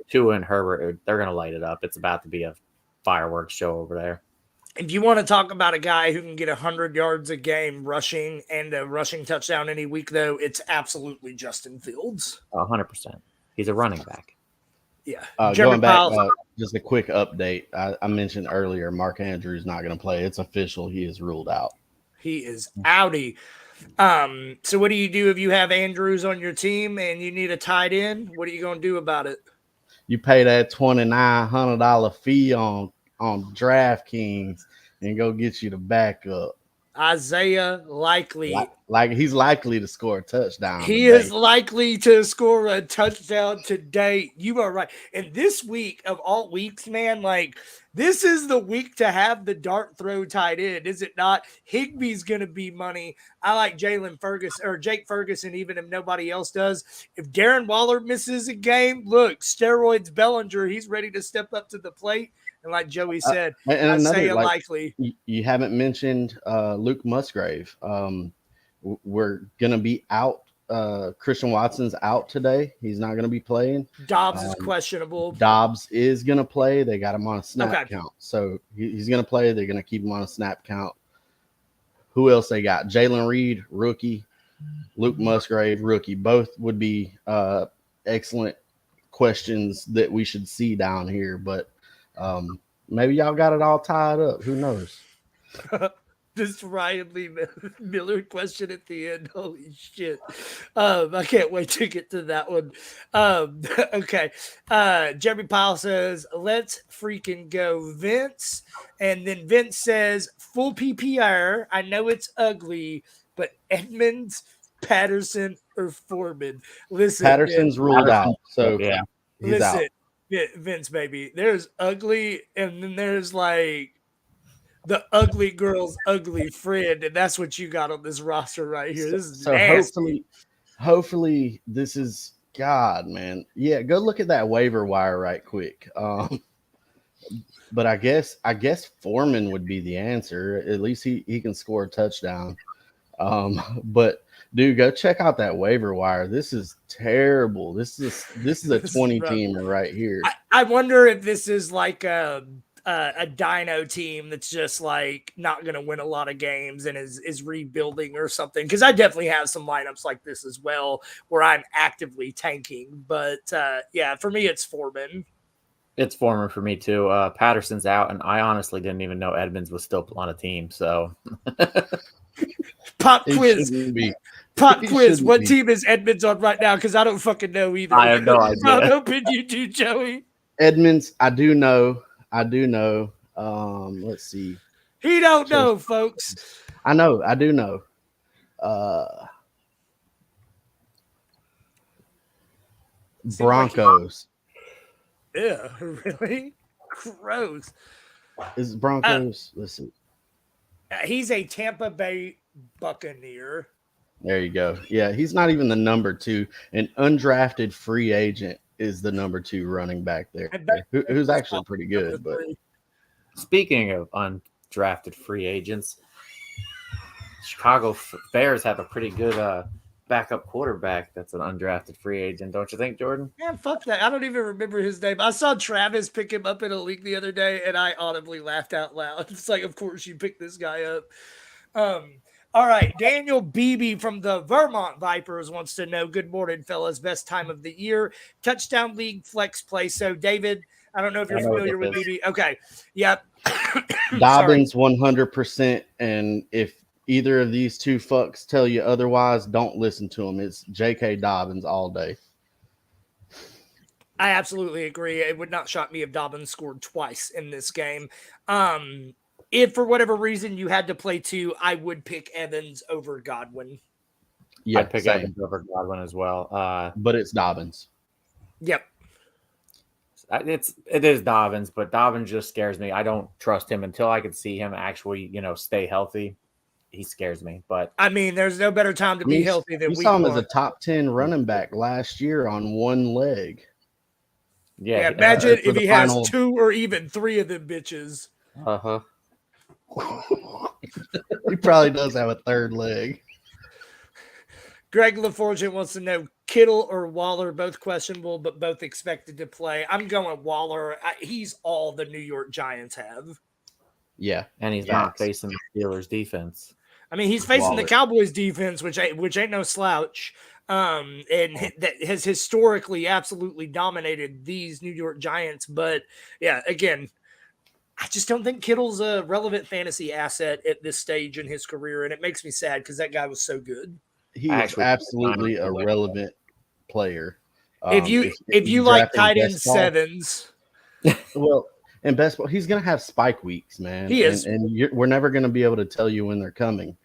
Tua and Herbert, they're going to light it up. It's about to be a fireworks show over there. If you want to talk about a guy who can get 100 yards a game rushing and a rushing touchdown any week, though, it's absolutely Justin Fields. 100%. He's a running back. Yeah. Going back, just a quick update. I mentioned earlier, Mark Andrews not going to play. It's official. He is ruled out. He is outie. So what do you do if you have Andrews on your team and you need a tight end? What are you going to do about it? You pay that $2,900 fee on DraftKings and go get you the backup. Isaiah Likely. Like he's likely to score a touchdown. He is likely to score a touchdown today. You are right. And this week of all weeks, man, like this is the week to have the dart throw tight end, is it not? Higbee's going to be money. I like Jake Ferguson, even if nobody else does. If Darren Waller misses a game, look, steroids Bellinger, he's ready to step up to the plate. And like Joey said, Isaiah Likely. You haven't mentioned Luke Musgrave. We're going to be out. Christian Watson's out today. He's not going to be playing. Dobbs is questionable. Dobbs is going to play. They got him on a snap count. So he's going to play. They're going to keep him on a snap count. Who else they got? Jalen Reed, rookie. Luke Musgrave, rookie. Both would be excellent questions that we should see down here. But maybe y'all got it all tied up. Who knows? This Ryan Lee Miller question at the end. Holy shit. I can't wait to get to that one. Okay. Jeremy Powell says, let's freaking go, Vince. And then Vince says, full PPR. I know it's ugly, but Edmonds, Patterson, or Foreman. Listen, Patterson's ruled out. So yeah, he's out. Vince, baby. There's ugly, and then there's like the ugly girl's ugly friend, and that's what you got on this roster right here. This is nasty. Hopefully this is God, man. Yeah, go look at that waiver wire right quick. But I guess Foreman would be the answer. At least he can score a touchdown. But dude, go check out that waiver wire. This is terrible. This is a 20-teamer right here. I wonder if this is like a dino team that's just like not going to win a lot of games and is rebuilding or something. Because I definitely have some lineups like this as well where I'm actively tanking. But yeah, for me, it's Foreman. It's Foreman for me too. Patterson's out, and I honestly didn't even know Edmonds was still on a team. So Pop quiz. What team is Edmonds on right now? Because I don't fucking know either. I have no idea. I'm hoping you do, Joey. Edmonds, I do know. Let's see. He don't know, folks. I know. I do know. Broncos. Yeah, really? Gross. Is it Broncos? Let's see. He's a Tampa Bay Buccaneer. There you go. Yeah, he's not even the number 2. An undrafted free agent is the number 2 running back there, who's actually pretty good. But speaking of undrafted free agents, Chicago Bears have a pretty good backup quarterback that's an undrafted free agent, don't you think, Jordan? Man, fuck that. I don't even remember his name. I saw Travis pick him up in a league the other day, and I audibly laughed out loud. It's like, of course you picked this guy up. All right. Daniel Beebe from the Vermont Vipers wants to know, good morning, fellas. Best time of the year. Touchdown League flex play. So, David, I don't know if you're familiar with Beebe. Okay. Yep. Dobbins 100%. And if either of these two fucks tell you otherwise, don't listen to them. It's J.K. Dobbins all day. I absolutely agree. It would not shock me if Dobbins scored twice in this game. If for whatever reason you had to play two, I would pick Evans over Godwin. Yeah, I'd pick same. Evans over Godwin as well. But it's Dobbins. Yep. It is Dobbins, but Dobbins just scares me. I don't trust him until I can see him actually, stay healthy. He scares me. But I mean, there's no better time to be healthy than we week saw him one. as a top 10 running back last year on one leg. Yeah, imagine if he has two or even three of them bitches. Uh-huh. He probably does have a third leg. Greg LaFortune wants to know Kittle or Waller, both questionable, but both expected to play. I'm going Waller. He's all the New York Giants have. Yeah. And he's not facing the Steelers defense. I mean, he's facing the Cowboys defense, which ain't no slouch. And that has historically absolutely dominated these New York Giants. But yeah, again, I just don't think Kittle's a relevant fantasy asset at this stage in his career. And it makes me sad because that guy was so good. He is absolutely a relevant player. If you like tight end sevens. Well, in best ball, he's going to have spike weeks, man. He is. And we're never going to be able to tell you when they're coming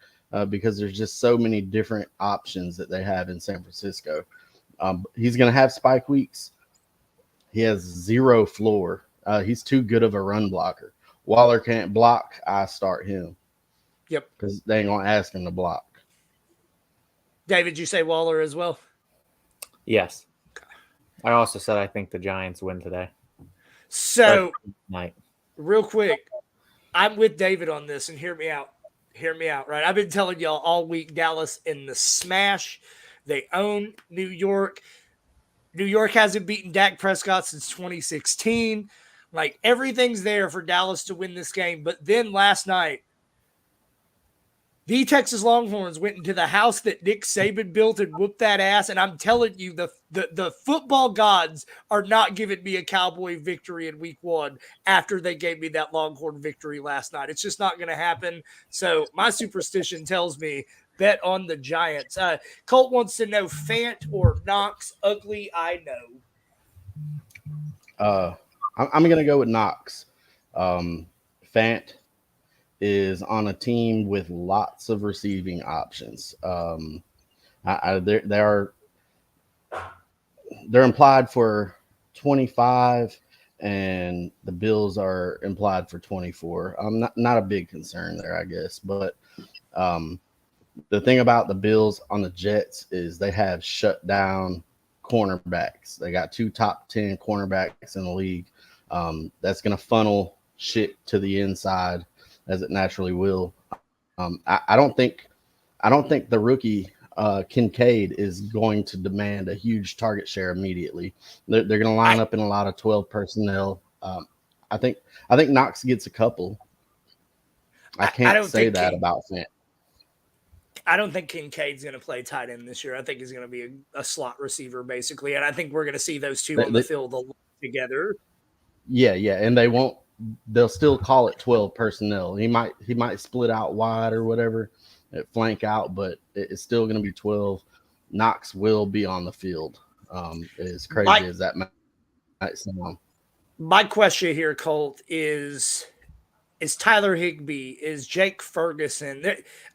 because there's just so many different options that they have in San Francisco. He's going to have spike weeks. He has zero floor. He's too good of a run blocker. Waller can't block. I start him. Yep. Because they ain't going to ask him to block. David, you say Waller as well? Yes. I also said I think the Giants win today. So, real quick, I'm with David on this, and hear me out. Hear me out, right? I've been telling y'all all week, Dallas in the smash. They own New York. New York hasn't beaten Dak Prescott since 2016. Like, everything's there for Dallas to win this game. But then last night, the Texas Longhorns went into the house that Nick Saban built and whooped that ass. And I'm telling you, the football gods are not giving me a Cowboy victory in week one after they gave me that Longhorn victory last night. It's just not going to happen. So my superstition tells me bet on the Giants. Colt wants to know Fant or Knox. Ugly, I know. I'm going to go with Knox. Fant is on a team with lots of receiving options. They're implied for 25, and the Bills are implied for 24. I'm not a big concern there, I guess. But the thing about the Bills on the Jets is they have shut down cornerbacks. They got 2 top 10 cornerbacks in the league. That's going to funnel shit to the inside, as it naturally will. I don't think the rookie Kincaid is going to demand a huge target share immediately. They're going to line up in a lot of 12 personnel. I think Knox gets a couple. I can't say that about Fant. I don't think Kincaid's going to play tight end this year. I think he's going to be a slot receiver, basically. And I think we're going to see those two on the field together. Yeah, and they won't. They'll still call it 12 personnel. He might split out wide or whatever, flank out, but it's still going to be 12. Knox will be on the field. As crazy as that might sound. My question here, Colt, is Tyler Higbee, is Jake Ferguson.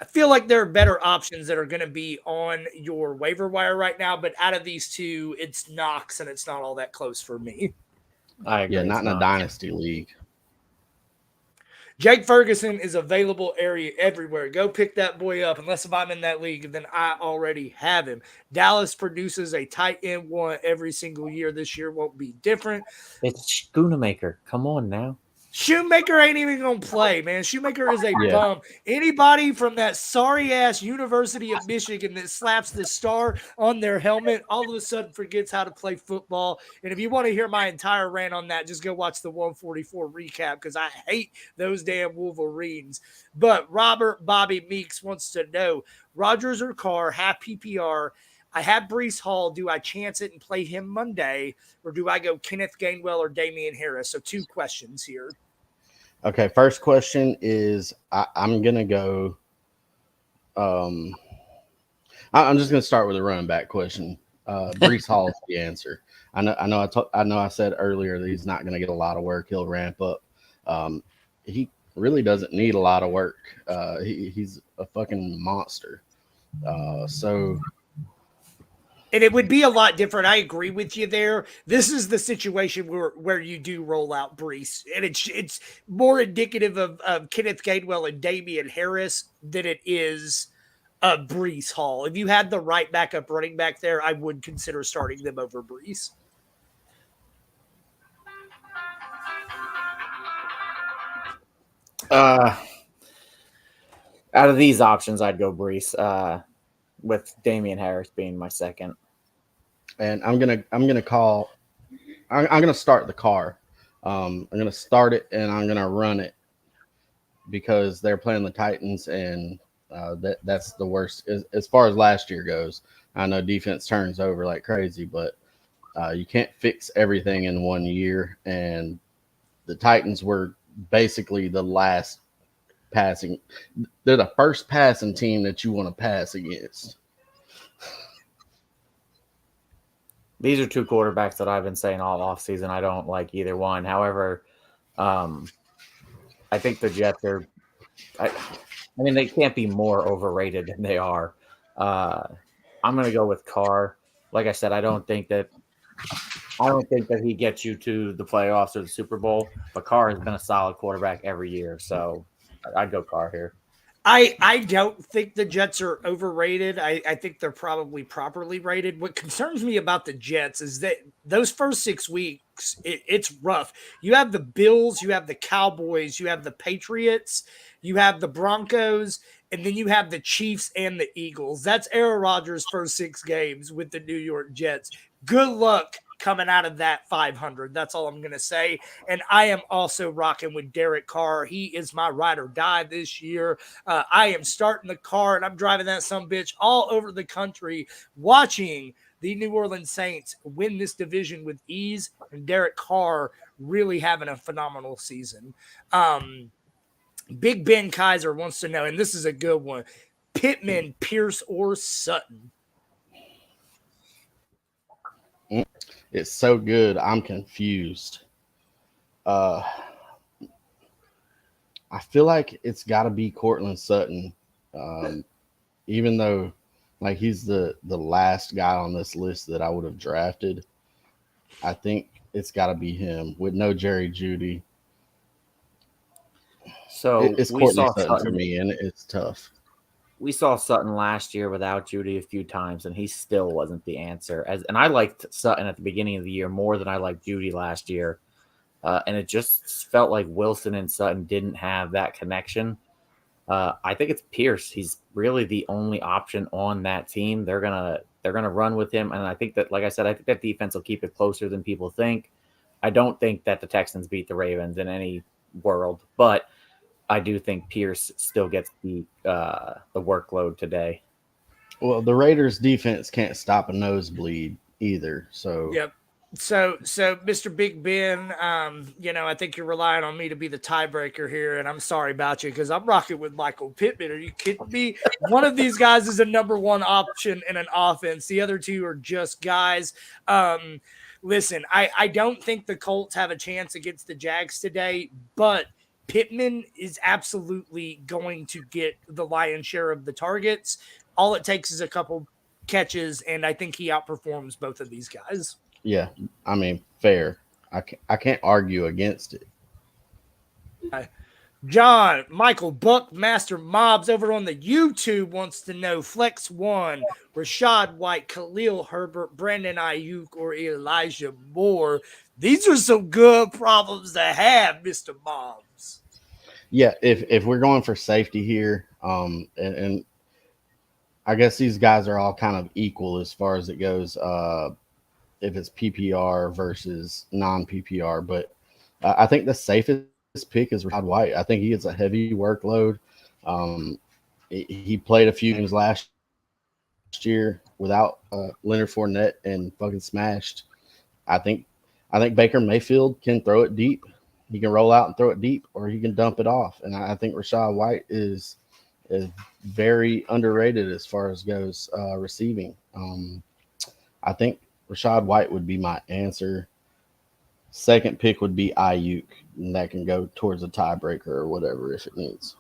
I feel like there are better options that are going to be on your waiver wire right now, but out of these two, it's Knox, and it's not all that close for me. I agree. Yeah, not in a dynasty league. Jake Ferguson is available everywhere. Go pick that boy up. Unless if I'm in that league, then I already have him. Dallas produces a tight end one every single year. This year won't be different. It's Schoonamaker. Come on now. Shoemaker ain't even gonna play, man. Shoemaker is a Yeah. bum. Anybody from that sorry ass University of Michigan that slaps the star on their helmet all of a sudden forgets how to play football. And if you want to hear my entire rant on that, just go watch the 144 recap because I hate those damn Wolverines. But Robert Bobby Meeks wants to know Rodgers or Carr, half PPR. I have Brees Hall. Do I chance it and play him Monday, or do I go Kenneth Gainwell or Damian Harris? So 2 questions here. Okay, first question is I'm gonna go. I'm just gonna start with a running back question. Brees Hall is the answer. I know. I said earlier that he's not gonna get a lot of work. He'll ramp up. He really doesn't need a lot of work. He's a fucking monster. So And it would be a lot different. I agree with you there. This is the situation where you do roll out Brees. And it's more indicative of Kenneth Gainwell and Damian Harris than it is Brees Hall. If you had the right backup running back there, I would consider starting them over Brees. Out of these options, I'd go Brees, with Damian Harris being my second. And I'm gonna start the car. I'm gonna start it and I'm gonna run it because they're playing the Titans, and that's the worst as far as last year goes. I know defense turns over like crazy, but you can't fix everything in 1 year. And the Titans were basically the last passing. They're the first passing team that you want to pass against. These are 2 quarterbacks that I've been saying all offseason. I don't like either one. However, I think the Jets are I mean, they can't be more overrated than they are. I'm going to go with Carr. Like I said, I don't think that he gets you to the playoffs or the Super Bowl, but Carr has been a solid quarterback every year. So I'd go Carr here. I don't think the Jets are overrated. I think they're probably properly rated. What concerns me about the Jets is that those first 6 weeks, it's rough. You have the Bills, you have the Cowboys, you have the Patriots, you have the Broncos, and then you have the Chiefs and the Eagles. That's Aaron Rodgers' first 6 games with the New York Jets. Good luck coming out of that 500. That's all I'm going to say. And I am also rocking with Derek Carr. He is my ride or die this year. I am starting the car and I'm driving that sumbitch all over the country, watching the New Orleans Saints win this division with ease, and Derek Carr really having a phenomenal season. Big Ben Kaiser wants to know, and this is a good one: Pittman, Pierce, or Sutton? It's so good. I'm confused. I feel like it's got to be Cortland Sutton, even though like he's the last guy on this list that I would have drafted. I think it's got to be him with no Jerry Jeudy. So It's Cortland Sutton for me, and it's tough. We saw Sutton last year without Jeudy a few times, and he still wasn't the answer. And I liked Sutton at the beginning of the year more than I liked Jeudy last year. And it just felt like Wilson and Sutton didn't have that connection. I think it's Pierce. He's really the only option on that team. They're gonna run with him, and I think that, like I said, I think that defense will keep it closer than people think. I don't think that the Texans beat the Ravens in any world, but I do think Pierce still gets the workload today. Well, the Raiders' defense can't stop a nosebleed either. So Yep. So Mr. Big Ben, I think you're relying on me to be the tiebreaker here, and I'm sorry about you because I'm rocking with Michael Pittman. Are you kidding me? One of these guys is a number 1 option in an offense. The other 2 are just guys. Listen, I don't think the Colts have a chance against the Jags today, but Pittman is absolutely going to get the lion's share of the targets. All it takes is a couple catches, and I think he outperforms both of these guys. yeah, I mean, fair. I can't argue against it. John Michael Buckmaster Mobs over on the YouTube wants to know Flex One, Rashad White, Khalil Herbert, Brandon Ayuk, or Elijah Moore. These are some good problems to have, Mr. Mobs. Yeah, if we're going for safety here, and I guess these guys are all kind of equal as far as it goes. If it's PPR versus non PPR, but I think the safest pick is Rashad White. I think he gets a heavy workload. Um, he played a few games last year without Leonard Fournette and fucking smashed. I think Baker Mayfield can throw it deep. He can roll out and throw it deep, or he can dump it off. And I think Rashad White is very underrated as far as goes receiving. I think Rashad White would be my answer. Second pick would be Ayuk, and that can go towards a tiebreaker or whatever if it needs.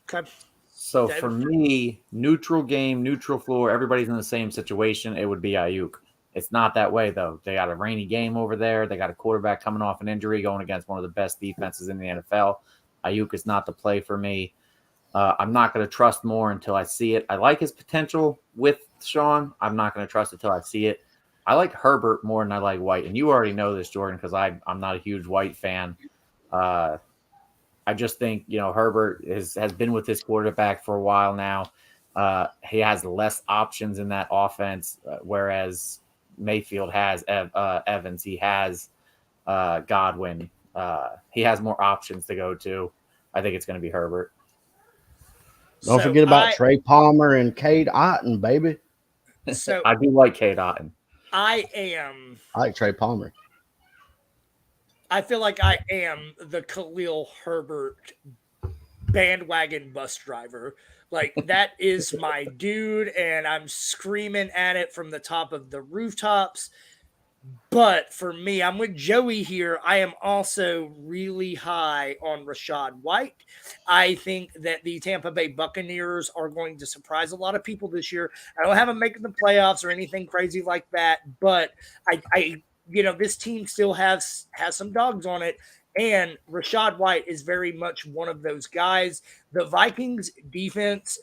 Okay. So for me, neutral game, neutral floor, everybody's in the same situation. It would be Ayuk. It's not that way, though. They got a rainy game over there. They got a quarterback coming off an injury going against one of the best defenses in the NFL. Ayuk is not the play for me. I'm not going to trust more until I see it. I like his potential with Sean. I'm not going to trust until I see it. I like Herbert more than I like White. And you already know this, Jordan, because I'm not a huge White fan. I just think, Herbert has been with his quarterback for a while now. He has less options in that offense, whereas Mayfield has Evans. He has Godwin. He has more options to go to. I think it's going to be Herbert. Don't forget about Trey Palmer and Cade Otton, baby. So I do like Cade Otton. I like Trey Palmer. I feel like I am the Khalil Herbert bandwagon bus driver. Like, that is my dude, and I'm screaming at it from the top of the rooftops. But for me, I'm with Joey here. I am also really high on Rashad White. I think that the Tampa Bay Buccaneers are going to surprise a lot of people this year. I don't have them making the playoffs or anything crazy like that, but I this team still has some dogs on it. And Rashad White is very much one of those guys. The Vikings defense,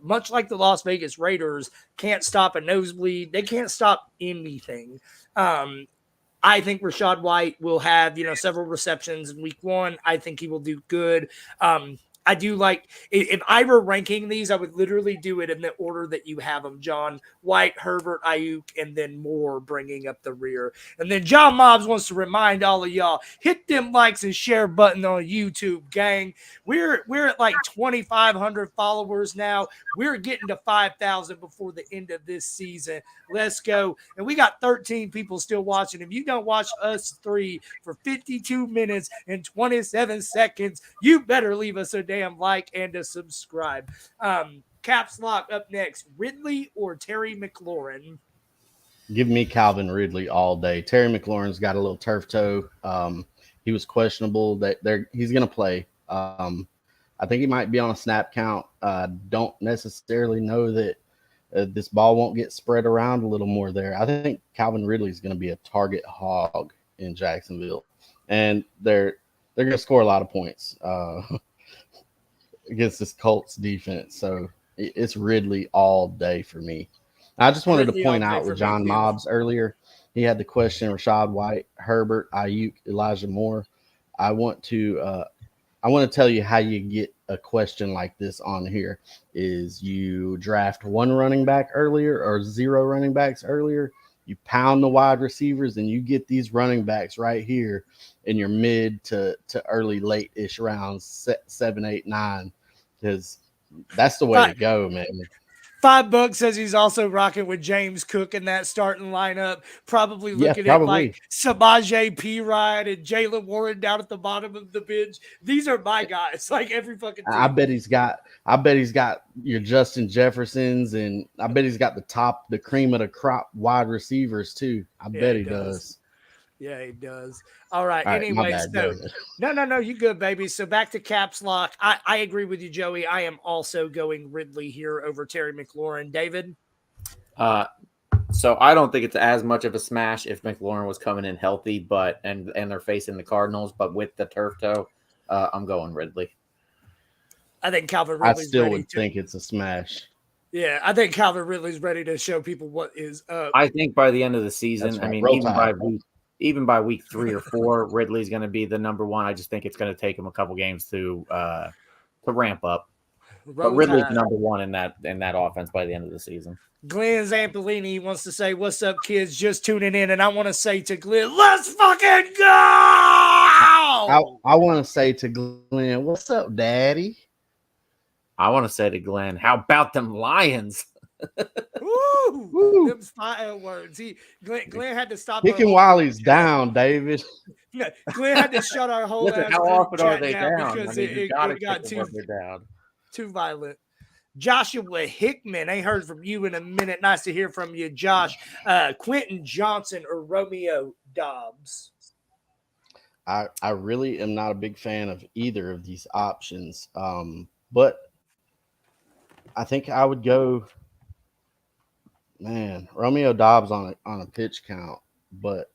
much like the Las Vegas Raiders, can't stop a nosebleed. They can't stop anything. I think Rashad White will have, several receptions in week one. I think he will do good. I do like, if I were ranking these, I would literally do it in the order that you have them, John. White, Herbert, Ayuk, and then Moore bringing up the rear. And then John Mobbs wants to remind all of y'all, hit them likes and share button on YouTube, gang. We're at like 2,500 followers now. We're getting to 5,000 before the end of this season. Let's go. And we got 13 people still watching. If you don't watch us three for 52 minutes and 27 seconds, you better leave us a damn like and a subscribe. Caps Lock up next. Ridley or Terry McLaurin? Give me Calvin Ridley all day. Terry McLaurin's got a little turf toe. He was questionable. He's going to play. I think he might be on a snap count. Don't necessarily know that this ball won't get spread around a little more there. I think Calvin Ridley is going to be a target hog in Jacksonville, and they're going to score a lot of points against this Colts defense. So it's Ridley all day for me. I just wanted to point out with John Mobbs earlier, he had the question: Rashad White, Herbert, Ayuk, Elijah Moore. I want to tell you how you get a question like this on here is you draft one running back earlier or zero running backs earlier. You pound the wide receivers and you get these running backs right here in your mid to early late-ish rounds, 7, 8, 9, because that's the way to go, man. $5 says he's also rocking with James Cook in that starting lineup. Probably looking at like Samaje Perine and Jaylen Warren down at the bottom of the bench. These are my guys. Like every fucking team. I bet he's got your Justin Jeffersons, and I bet he's got the cream of the crop wide receivers too. I bet he does. Yeah, he does. All right. Anyway, no, you good, baby. So back to Caps Lock. I agree with you, Joey. I am also going Ridley here over Terry McLaurin. David? So I don't think it's as much of a smash if McLaurin was coming in healthy, and they're facing the Cardinals, but with the turf toe, I'm going Ridley. I think Calvin I Ridley's still ready would to. think it's a smash. Yeah, I think Calvin Ridley's ready to show people what is up. I think by the end of the season, That's I right. mean, Roll even by week 3 or 4, Ridley's going to be the number one. I just think it's going to take him a couple games to ramp up. But Ridley's the number one in that offense by the end of the season. Glenn Zampolini wants to say, "What's up, kids? Just tuning in," and I want to say to Glenn, "Let's fucking go!" I want to say to Glenn, "What's up, Daddy?" I want to say to Glenn, "How about them Lions?" Woo! Them fire words. Glenn had to stop. Kicking while he's down, David. Glenn had to shut our whole Listen, ass how group often are chat they down down? because I mean, you got to got kick them when they're down. too violent. Joshua Hickman, I heard from you in a minute. Nice to hear from you, Josh. Quentin Johnson or Romeo Dobbs? I really am not a big fan of either of these options, but I think I would go, man, Romeo Dobbs on a pitch count, but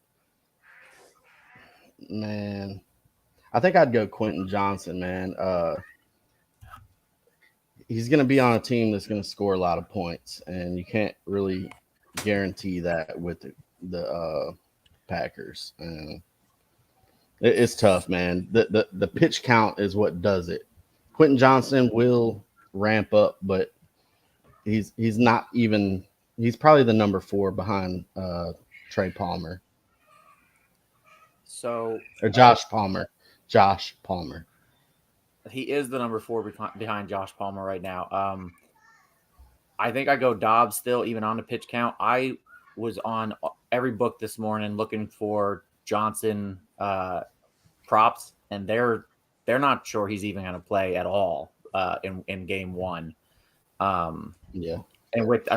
man, I think I'd go Quentin Johnson, man. He's going to be on a team that's going to score a lot of points, and you can't really guarantee that with the Packers. It's tough, man. The pitch count is what does it. Quentin Johnson will ramp up, but he's not even. He's probably the number 4 behind Trey Palmer. So or Josh Palmer. Josh Palmer. He is the number 4 behind Josh Palmer right now. I think I go Dobbs still, even on the pitch count. I was on every book this morning looking for Johnson props, and they're not sure he's even going to play at all in game 1. Yeah, and with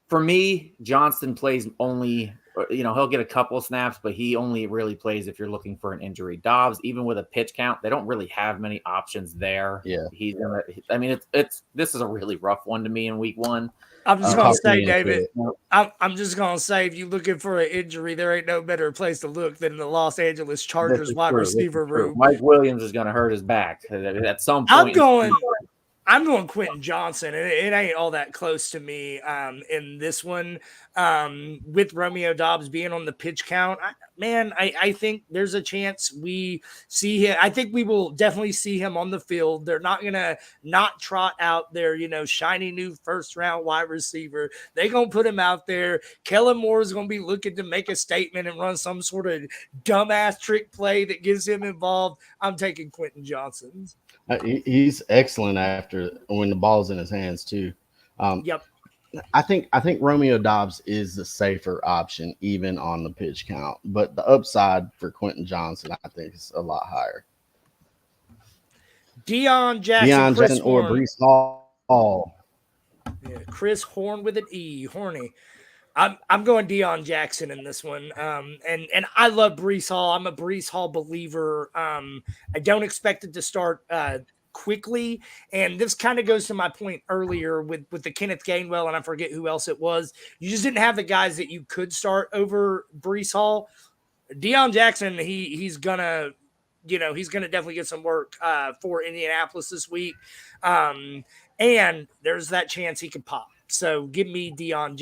for me, Johnston plays only. He'll get a couple of snaps, but he only really plays if you're looking for an injury. Dobbs, even with a pitch count, they don't really have many options there. Yeah, he's gonna. I mean, this is a really rough one to me in week 1. I'm just gonna say, David. I'm just gonna say, if you're looking for an injury, there ain't no better place to look than the Los Angeles Chargers wide receiver room. Mike Williams is gonna hurt his back at some point. I'm going Quentin Johnson, and it ain't all that close to me in this one. With Romeo Dobbs being on the pitch count, I think there's a chance we see him. I think we will definitely see him on the field. They're not going to not trot out their, shiny new first-round wide receiver. They're going to put him out there. Kellen Moore is going to be looking to make a statement and run some sort of dumbass trick play that gets him involved. I'm taking Quentin Johnson. He's excellent when the ball's in his hands too. Yep. I think Romeo Dobbs is the safer option even on the pitch count, but the upside for Quentin Johnson I think is a lot higher. Deion Jackson or Breece Hall. Yeah, Chris Horn with an E, Horny. I'm going Deion Jackson in this one. And I love Breece Hall. I'm a Breece Hall believer. I don't expect it to start quickly. And this kind of goes to my point earlier with the Kenneth Gainwell, and I forget who else it was. You just didn't have the guys that you could start over Breece Hall. Deion Jackson, he's gonna definitely get some work for Indianapolis this week. And there's that chance he could pop. So give me Deion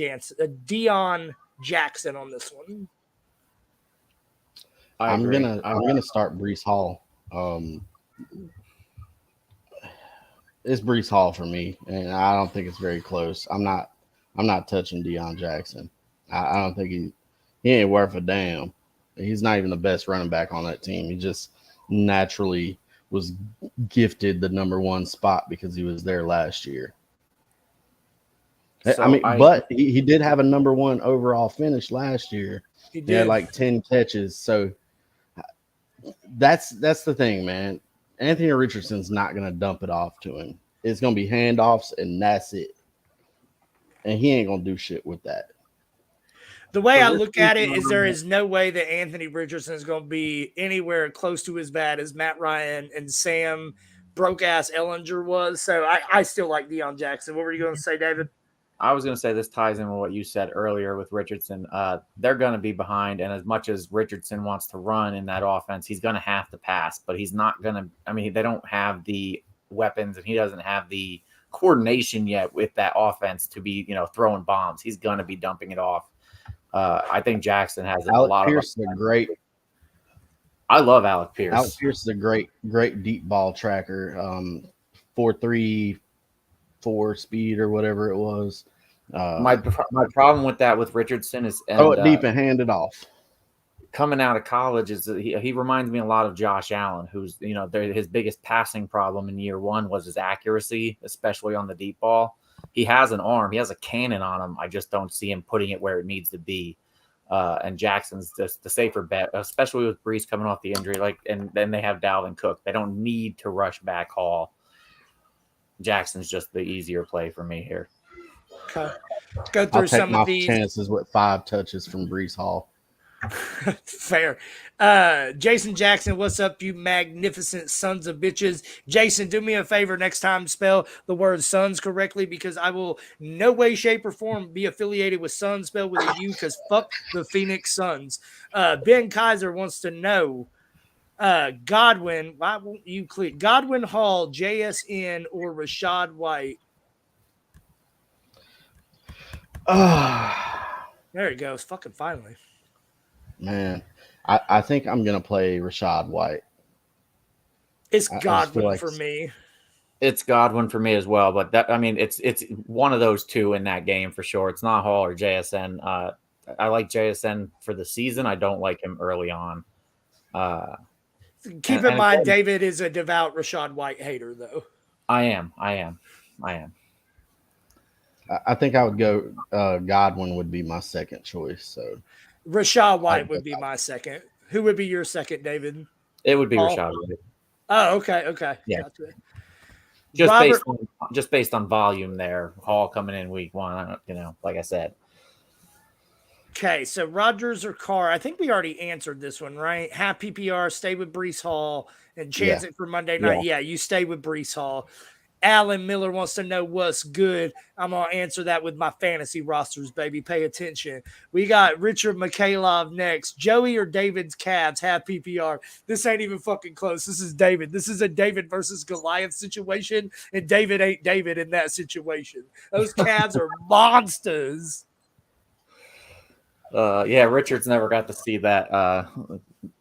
Jackson on this one. I'm gonna start Breece Hall. It's Breece Hall for me, and I don't think it's very close. I'm not touching Deion Jackson. I don't think he ain't worth a damn. He's not even the best running back on that team. He just naturally was gifted the number 1 spot because he was there last year. So but he did have a number 1 overall finish last year. He had like 10 catches. So that's the thing, man. Anthony Richardson's not going to dump it off to him. It's going to be handoffs, and that's it. And he ain't going to do shit with that. The way I look at it is there is no way that Anthony Richardson is going to be anywhere close to as bad as Matt Ryan and Sam broke-ass Ellinger was. So I still like Deion Jackson. What were you going to say, David? I was going to say this ties in with what you said earlier with Richardson. They're going to be behind, and as much as Richardson wants to run in that offense, he's going to have to pass, but he's not going to. I mean, they don't have the weapons, and he doesn't have the coordination yet with that offense to be, throwing bombs. He's going to be dumping it off. I think Jackson has a lot Pierce of. Is a great. I love Alec Pierce. Alec Pierce is a great deep ball tracker. 4.34 speed or whatever it was. My problem with that with Richardson is throw it deep and hand it off. Coming out of college is that he reminds me a lot of Josh Allen, who's his biggest passing problem in year one was his accuracy, especially on the deep ball. He has an arm, he has a cannon on him. I just don't see him putting it where it needs to be. And Jackson's just the safer bet, especially with Brees coming off the injury. And then they have Dalvin Cook. They don't need to rush back Hall. Jackson's just the easier play for me here. Okay. Let's go through some of these chances with 5 touches from Brees Hall. Fair. Jason Jackson, what's up, you magnificent sons of bitches? Jason, do me a favor next time, spell the word sons correctly, because I will no way, shape, or form be affiliated with Suns spelled with a U, because fuck the Phoenix Suns. Ben Kaiser wants to know, Godwin, why won't you click Godwin Hall, JSN, or Rashad White? There it goes. Fucking finally. Man, I think I'm going to play Rashad White. It's Godwin for me. It's Godwin for me as well, but it's one of those two in that game for sure. It's not Hall or JSN. I like JSN for the season. I don't like him early on. Keep in mind, David is a devout Rashad White hater, though. I am. I think I would go Godwin would be my second choice. So Rashad White would be my second. Who would be your second, David? It would be Rashad White. Oh, okay. Yeah. Gotcha. Just based on volume there, Hall coming in week one, like I said. Okay, so Rodgers or Carr, I think we already answered this one, right? Half PPR, stay with Brees Hall, and chance it for Monday night. Yeah, you stay with Brees Hall. Alan Miller wants to know what's good. I'm going to answer that with my fantasy rosters, baby. Pay attention. We got Richard Mikhailov next. Joey or David's Cavs have PPR. This ain't even fucking close. This is David. This is a David versus Goliath situation, and David ain't David in that situation. Those Cavs are monsters. Richard's never got to see that,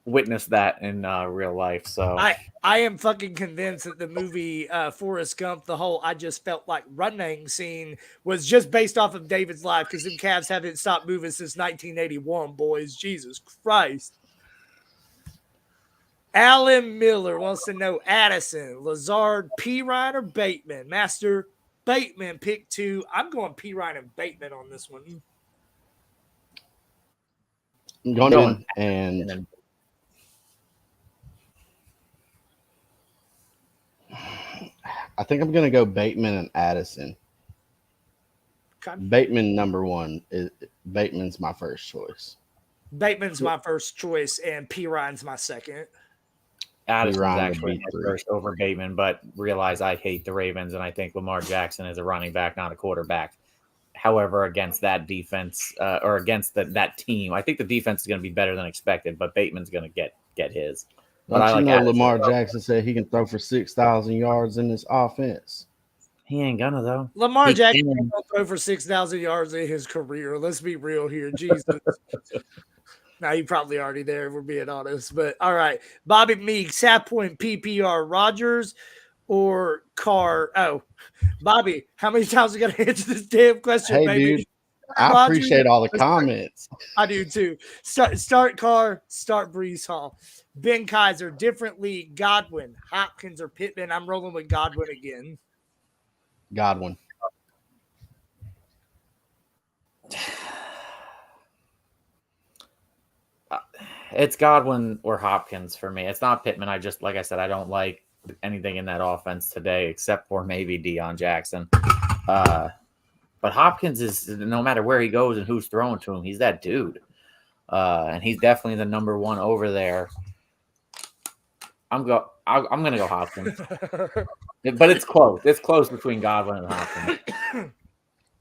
witness that in real life. So I am fucking convinced that the movie Forrest Gump, the whole I just felt like running scene was just based off of David's life, because them Cavs haven't stopped moving since 1981, boys. Jesus Christ. Alan Miller wants to know Addison, Lazard, P. Ryan, or Bateman. Master Bateman, pick 2. I'm going P. Ryan and Bateman on this one. I'm going and I think I'm going to go Bateman and Addison. Okay. Bateman number 1. Bateman's my first choice. Bateman's my first choice, and P. Ryan's my second. Addison's actually my first over Bateman, but realize I hate the Ravens, and I think Lamar Jackson is a running back, not a quarterback. However, against that defense or against that team, I think the defense is going to be better than expected, but Bateman's going to get his. But Don't you know Lamar Jackson said he can throw for 6,000 yards in this offense? He ain't gonna, though. Lamar Jackson can throw for 6,000 yards in his career. Let's be real here. Jesus. Now, he probably already there, if we're being honest. But, all right. Bobby Meeks, half point PPR, Rodgers or Carr? Oh, Bobby, how many times we got to answer this damn question, hey, baby? Dude, I appreciate all the comments. I do, too. Start Carr, start Brees Hall. Ben Kaiser, different league, Godwin, Hopkins, or Pittman. I'm rolling with Godwin again. Godwin. It's Godwin or Hopkins for me. It's not Pittman. Like I said, I don't like anything in that offense today except for maybe Deion Jackson. But Hopkins is, no matter where he goes and who's throwing to him, he's that dude. And he's definitely the number 1 over there. I'm going to go Hopkins. But it's close. It's close between Godwin and Hopkins.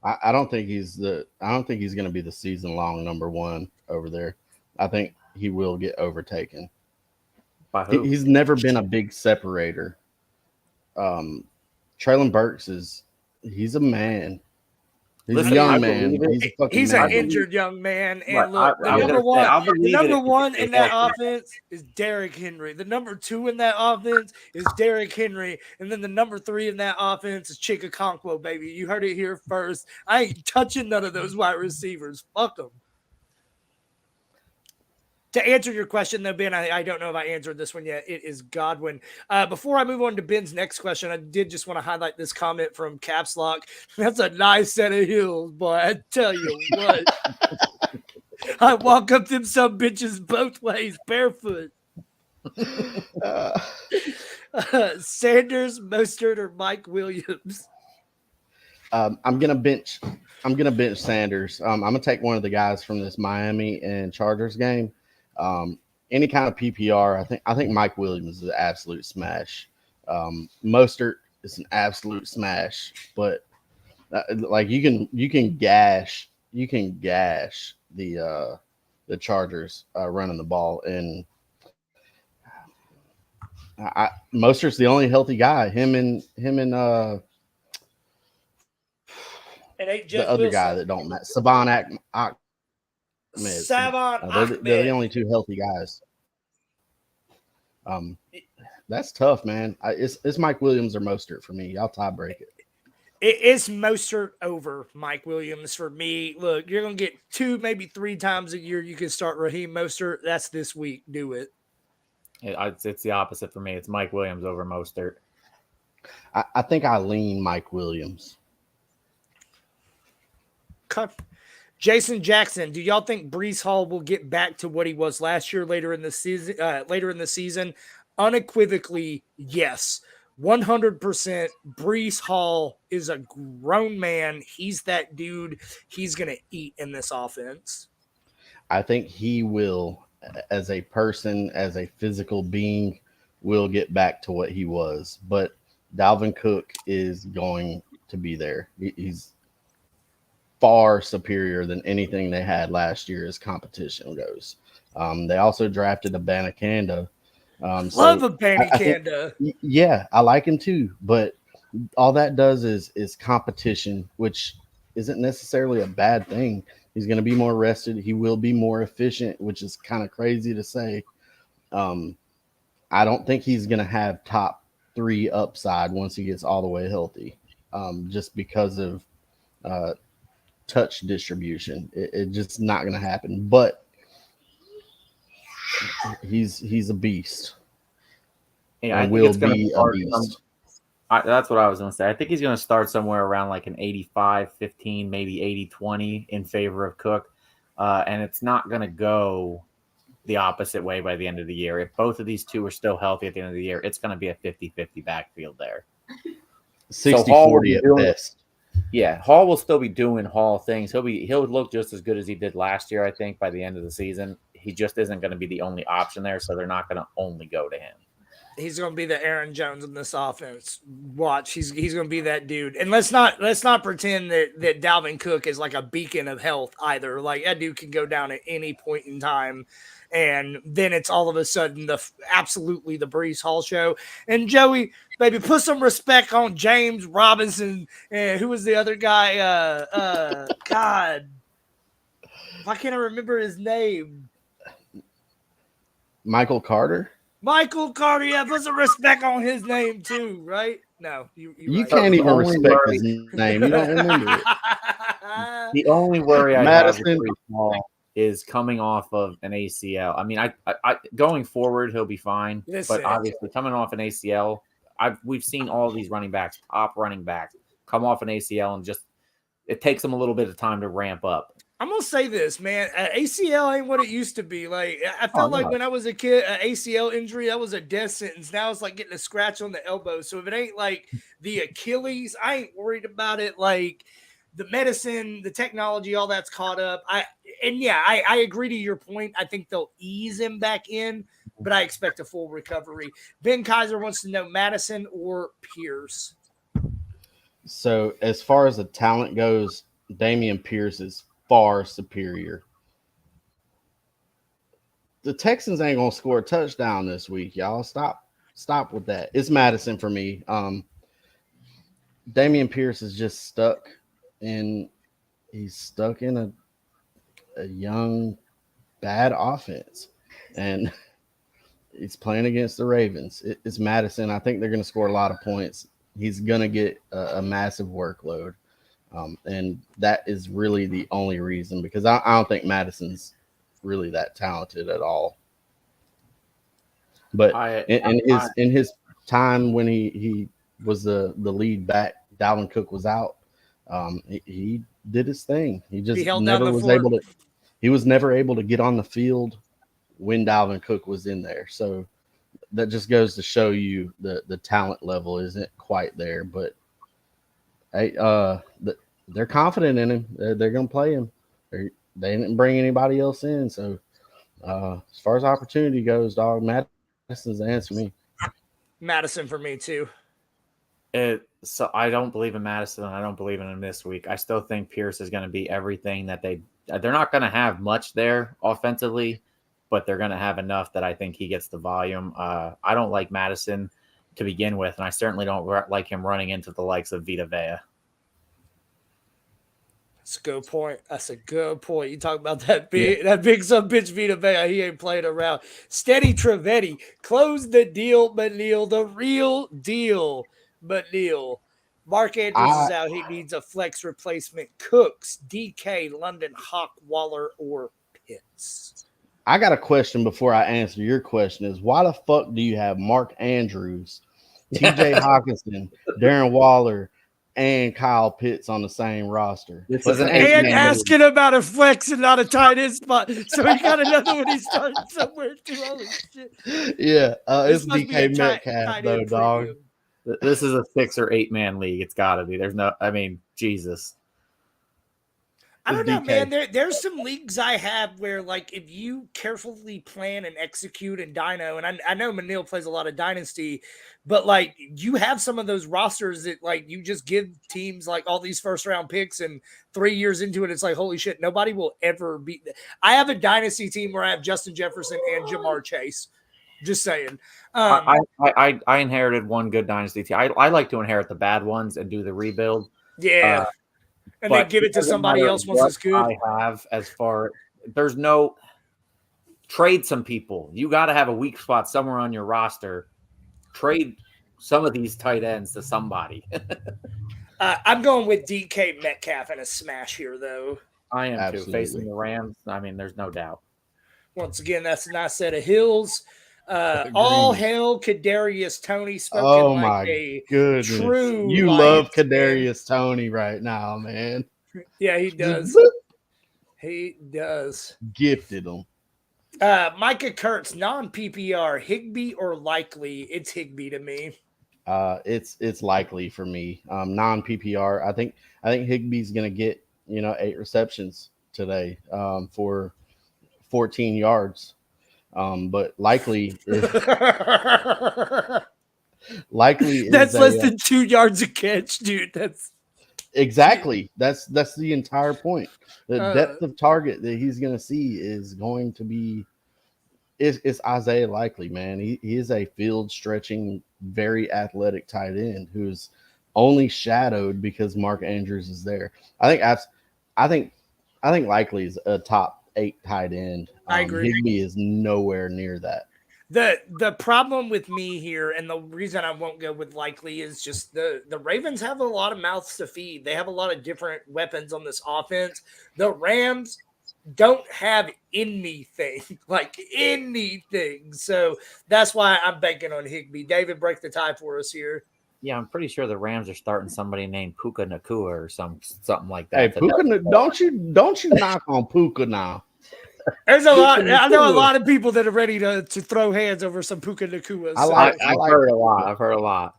I don't think he's going to be the season long number one over there. I think he will get overtaken. By who? He's never been a big separator. Traylon Burks he's a man. He's Listen, a young I man. believe it. He's a fucking He's man. an injured young man. And Right, look, I was gonna say, I'll the believe it number if he one stays in that healthy. offense is Derrick Henry. The number two in that offense is Derrick Henry. And then the number three in that offense is Chika Conquo, baby. You heard it here first. I ain't touching none of those wide receivers. Fuck them. To answer your question, though, Ben, I don't know if I answered this one yet. It is Godwin. Before I move on to Ben's next question, I did just want to highlight this comment from Caps Lock. That's a nice set of heels, boy. I tell you what. I walk up them some bitches both ways, barefoot. Sanders, Mostert, or Mike Williams? I'm gonna bench Sanders. I'm gonna take one of the guys from this Miami and Chargers game. Any kind of PPR, I think Mike Williams is an absolute smash. Mostert is an absolute smash, but like you can gash the Chargers running the ball, and Mostert's the only healthy guy. Him and the other Wilson. guy that don't match, Savon Ahmed. They're the only two healthy guys. That's tough, man. It's Mike Williams or Mostert for me. Y'all tie break it. It's Mostert over Mike Williams for me. Look, you're going to get 2, maybe 3 times a year you can start Raheem Mostert. That's this week. Do it. It's the opposite for me. It's Mike Williams over Mostert. I think I lean Mike Williams. Jason Jackson, do y'all think Breece Hall will get back to what he was last year later in the season? Unequivocally, yes. 100%. Breece Hall is a grown man. He's that dude. He's going to eat in this offense. I think he will, as a person, as a physical being, will get back to what he was. But Dalvin Cook is going to be there. He's far superior than anything they had last year as competition goes. They also drafted Abanikanda. Love Abanikanda. Yeah, I like him too. But all that does is competition, which isn't necessarily a bad thing. He's going to be more rested. He will be more efficient, which is kind of crazy to say. I don't think he's going to have top 3 upside once he gets all the way healthy, just because of touch distribution. It's just not going to happen. But he's a beast. Yeah, I think it's going to start. That's what I was going to say. I think he's going to start somewhere around like an 85-15, maybe 80-20 in favor of Cook, and it's not going to go the opposite way by the end of the year. If both of these two are still healthy at the end of the year, it's going to be a 50-50 backfield there. 60-40 at best. Yeah, Hall will still be doing Hall things. He'll look just as good as he did last year, I think, by the end of the season. He just isn't going to be the only option there, so they're not going to only go to him. He's going to be the Aaron Jones in this offense. Watch, he's going to be that dude. And let's not pretend that Dalvin Cook is like a beacon of health either. Like that dude can go down at any point in time, and then it's all of a sudden absolutely the Breece Hall show. And Joey, baby, put some respect on James Robinson. And who was the other guy? God, why can't I remember his name? Michael Carter. Michael Carter, yeah, put some respect on his name too, right? No, you right. Can't even respect his name. You don't remember it. The only worry I Madison have with Hall is coming off of an ACL. I mean, I going forward he'll be fine, but obviously coming off an ACL, we've seen all these top running backs come off an ACL, and just it takes them a little bit of time to ramp up. I'm going to say this, man. ACL ain't what it used to be. Like, I felt like when I was a kid, an ACL injury, that was a death sentence. Now it's like getting a scratch on the elbow. So if it ain't like the Achilles, I ain't worried about it. Like, the medicine, the technology, all that's caught up. I agree to your point. I think they'll ease him back in, but I expect a full recovery. Ben Kaiser wants to know Madison or Pierce. So as far as the talent goes, Damian Pierce is far superior. The Texans ain't gonna score a touchdown this week, y'all. Stop with that. It's Madison for me. Damian Pierce is just stuck in he's stuck in a young bad offense, and he's playing against the Ravens. It's Madison. I think they're going to score a lot of points. He's going to get a massive workload, and that is really the only reason, because I don't think Madison's really that talented at all. But in his time when he was the lead back, Dalvin Cook was out. He did his thing. He just never was able to. He was never able to get on the field when Dalvin Cook was in there. So that just goes to show you the talent level isn't quite there. But hey, they're confident in him. They're going to play him. They didn't bring anybody else in. So as far as opportunity goes, dog, Madison's the answer for me. Madison for me too. So I don't believe in Madison, and I don't believe in him this week. I still think Pierce is going to be everything that they're not going to have much there offensively, but they're going to have enough that I think he gets the volume. I don't like Madison to begin with, and I certainly don't like him running into the likes of Vita Vea. That's a good point. That's a good point. You talk about that big son bitch Vita Vea. He ain't playing around. Steady Trevetti. Close the deal, McNeil. The real deal, McNeil. Mark Andrews is out. He needs a flex replacement. Cooks, DK, London, Hawk, Waller, or Pitts. I got a question before I answer your question. Is why the fuck do you have Mark Andrews, TJ Hawkinson, Darren Waller, and Kyle Pitts on the same roster? This is an and asking about a flex and not a tight end spot. So he got another one. He's starting somewhere too. Holy shit. Yeah, it's DK Metcalf though, dog. This is a 6 or 8 man league. It's got to be. There's no. I mean, Jesus. I don't know, man. There's some leagues I have where, like, if you carefully plan and execute in Dino, and I know Manil plays a lot of Dynasty, but, like, you have some of those rosters that, like, you just give teams, like, all these first-round picks, and 3 years into it, it's like, holy shit, nobody will ever beat – I have a Dynasty team where I have Justin Jefferson and Jamar Chase. Just saying. I inherited one good Dynasty team. I like to inherit the bad ones and do the rebuild. Yeah. And then give it to somebody else once it's good. I have there's no trade some people. You got to have a weak spot somewhere on your roster. Trade some of these tight ends to somebody. I'm going with DK Metcalf and a smash here, though. I am too. Facing the Rams, I mean, there's no doubt. Once again, that's a nice set of hills. All hail Kadarius Toney, spoken like a goodness. True you love Kadarius Toney right now, man. Yeah, he does. He does. Gifted him. Micah Kurtz, non-PPR, Higbee or Likely? It's Higbee to me. It's likely for me. Non-PPR, I think Higbee's gonna get 8 receptions today for 14 yards. But likely that's less than 2 yards a catch, dude. That's exactly that's the entire point. The depth of target that he's going to see is going to be it's Isaiah Likely, man. He is a field stretching, very athletic tight end who's only shadowed because Mark Andrews is there. I think Likely is a top 8 tight end. I agree. Higbee is nowhere near that. The problem with me here, and the reason I won't go with Likely, is just the Ravens have a lot of mouths to feed. They have a lot of different weapons on this offense. The Rams don't have anything, like anything. So that's why I'm banking on Higbee. David, break the tie for us here. Yeah, I'm pretty sure the Rams are starting somebody named Puka Nacua or something like that. Hey, Puka, don't you knock on Puka now. There's a lot. I know a lot of people that are ready to throw hands over some Puka Nacua. So. I've heard a lot. I've heard a lot.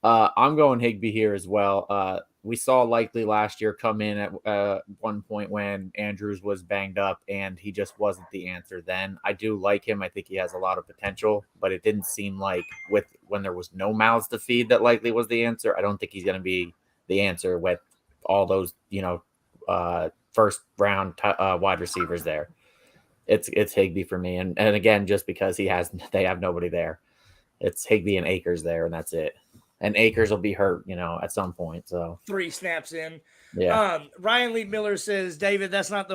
I'm going Higbee here as well. We saw Likely last year come in at one point when Andrews was banged up, and he just wasn't the answer then. I do like him. I think he has a lot of potential, but it didn't seem like when there was no mouths to feed that Likely was the answer. I don't think he's going to be the answer with all those, first round wide receivers there. It's Higbee for me, and again, just because they have nobody there, it's Higbee and Akers there, and that's it. And Akers will be hurt, at some point. So 3 snaps in. yeah. Ryan Lee Miller says, David, that's not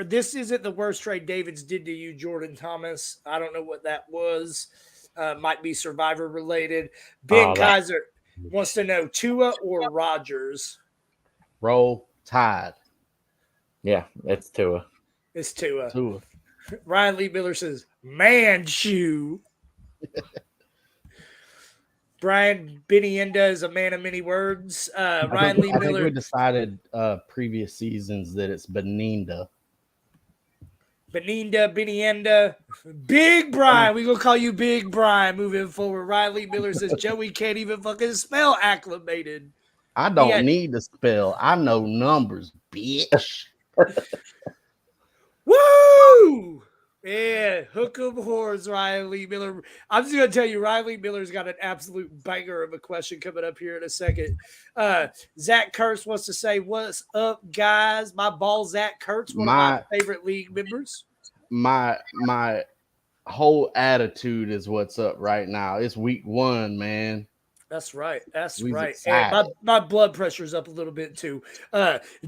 this isn't the worst trade David's did to you, Jordan Thomas. I don't know what that was. Might be Survivor related. Ben Kaiser wants to know Tua or Rodgers. Roll Tide. Yeah, it's Tua. It's Tua. Tua. Ryan Lee Miller says, man shoe. Brian Benienda is a man of many words. Ryan Lee Miller. I think we decided previous seasons that it's Benienda. Benienda. Big Brian. We're going to call you Big Brian moving forward. Ryan Lee Miller says Joey can't even fucking spell acclimated. I don't need to spell. I know numbers, bitch. Woo! Yeah, hook 'em horns, Ryan Lee Miller. I'm just going to tell you, Ryan Lee Miller's got an absolute banger of a question coming up here in a second. Zach Kurtz wants to say, what's up, guys? My ball, Zach Kurtz, one of my favorite league members. My whole attitude is what's up right now. It's week 1, man. That's right. That's right. Excited. And my blood pressure's up a little bit too.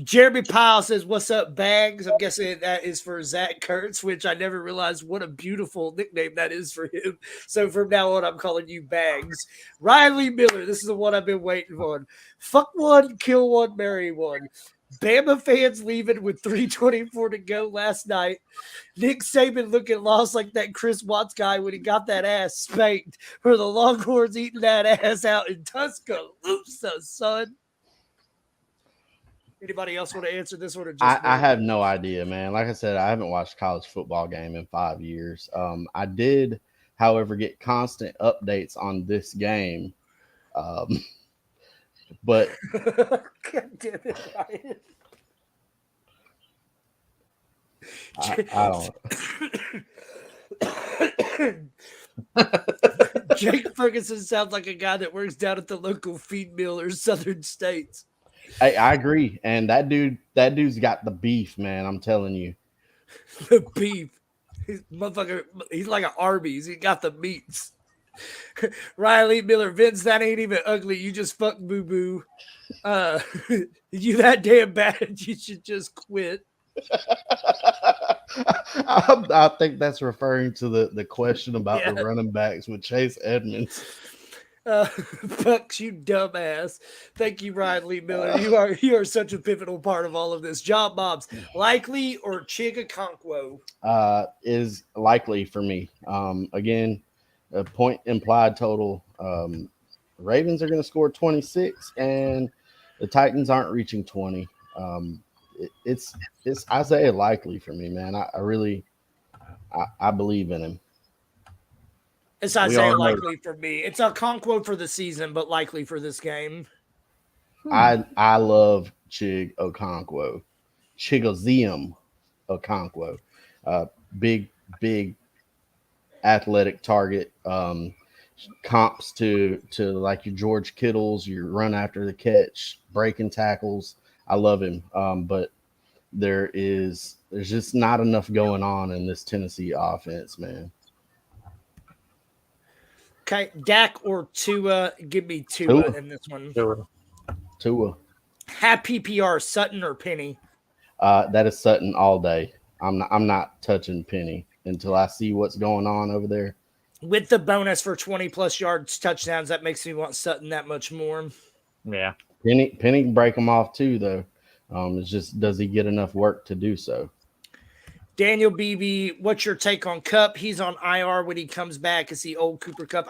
Jeremy Pyle says, what's up, Bags? I'm guessing that is for Zach Kurtz, which I never realized what a beautiful nickname that is for him. So from now on, I'm calling you Bags. Riley Miller, this is the one I've been waiting on. Fuck one, kill one, marry one. Bama fans leaving with 3:24 to go last night. Nick Saban looking lost like that Chris Watts guy when he got that ass spanked for the Longhorns eating that ass out in Tuscaloosa, son. Anybody else want to answer this one? Or just I have no idea, man. Like I said, I haven't watched a college football game in 5 years. I did, however, get constant updates on this game. But God damn it, Ryan. I don't. Jake Ferguson sounds like a guy that works down at the local feed mill or Southern States. I agree, and that dude's got the beef, man. I'm telling you, the beef. He's like an Arby's. He got the meats. Riley Miller, Vince, that ain't even ugly. You just fuck boo boo. You that damn bad. You should just quit. I think that's referring to the question about the running backs with Chase Edmonds. Bucks, you dumbass. Thank you, Riley Miller. You are such a pivotal part of all of this. Job Bobs, likely or Chigakonkwo? Is likely for me. Again, a point implied total. Ravens are going to score 26, and the Titans aren't reaching 20. It's Isaiah likely for me, man. I really believe in him. It's Isaiah likely for me. It's a Okonkwo for the season, but likely for this game. I love Chig Okonkwo. Chigozium Okonkwo. Big athletic target. Comps to like your George Kittles, your run after the catch, breaking tackles. I love him. But there's just not enough going on in this Tennessee offense, man. Okay, Dak or Tua? Give me Tua in this one. Tua. Have PPR, Sutton or Penny? That is Sutton all day. I'm not touching Penny until I see what's going on over there. With the bonus for 20+ yards, touchdowns, that makes me want Sutton that much more. Yeah. Penny can break them off too, though. It's just, does he get enough work to do so? Daniel Beebe, what's your take on Kupp? He's on IR when he comes back. Is he old Cooper Kupp?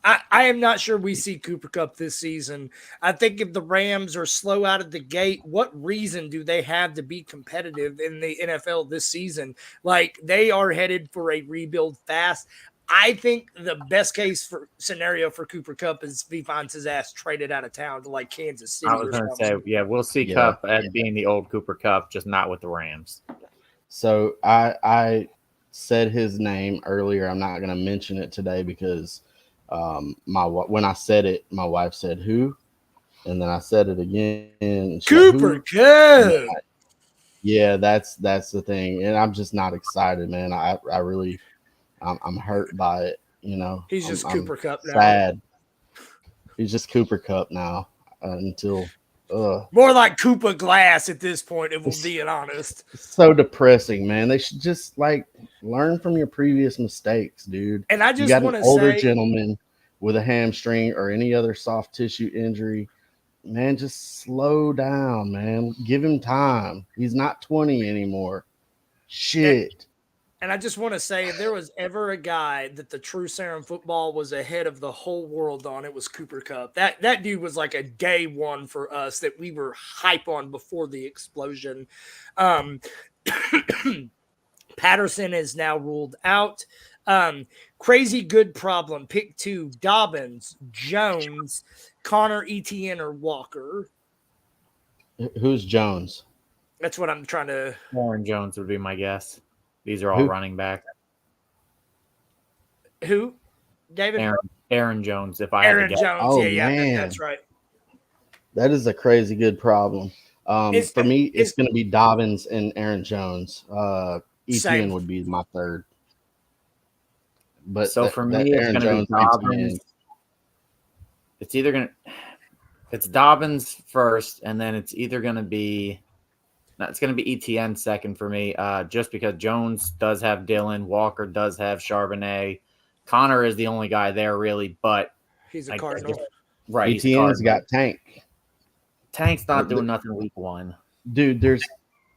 I am not sure we see Cooper Kupp this season. I think if the Rams are slow out of the gate, what reason do they have to be competitive in the NFL this season? Like, they are headed for a rebuild fast. I think the best case scenario for Cooper Kupp is he finds his ass traded out of town to like Kansas City. I was going to say, we'll see Kupp as being the old Cooper Kupp, just not with the Rams. So I said his name earlier. I'm not going to mention it today because when I said it, my wife said who, and then I said it again. Cooper Kupp. Yeah, that's the thing, and I'm just not excited, man. I really, I'm hurt by it. You know, He's just I'm Cooper Cup now. sad. He's just Cooper Cup now until. More like Cooper Glass at this point, if we're It's- being honest. It's so depressing, man. They should just like learn from your previous mistakes, dude. And I You just got an want to older say, gentleman with a hamstring or any other soft tissue injury. Man, just slow down, man. Give him time. He's not 20 anymore. Shit. and I just want to say, if there was ever a guy that the true Serum football was ahead of the whole world on, it was Cooper Cup. That dude was like a day one for us that we were hype on before the explosion. Um, Patterson is now ruled out. Crazy good problem. Pick 2: Dobbins, Jones, Connor, Etienne, or Walker. Who's Jones? That's what I'm trying to. Aaron Jones would be my guess. These are all Who? running back. Who? David? Aaron Jones, if I Aaron had to guess. Jones. Oh, Yeah, man. that's right. That is a crazy good problem. It's- For me, it's it's- going to be Dobbins and Aaron Jones. Same. Etienne would be my third. But So for me, it's going to be Dobbins. It's either going to it's Dobbins first, and then it's either going to be it's going to be Etienne second for me, just because Jones does have Dylan, Walker does have Charbonnet, Connor is the only guy there really, but He's a Cardinal. Right, he's a Etienne's Cardinal. got Tank. Tank's not doing nothing week 1. Dude, there's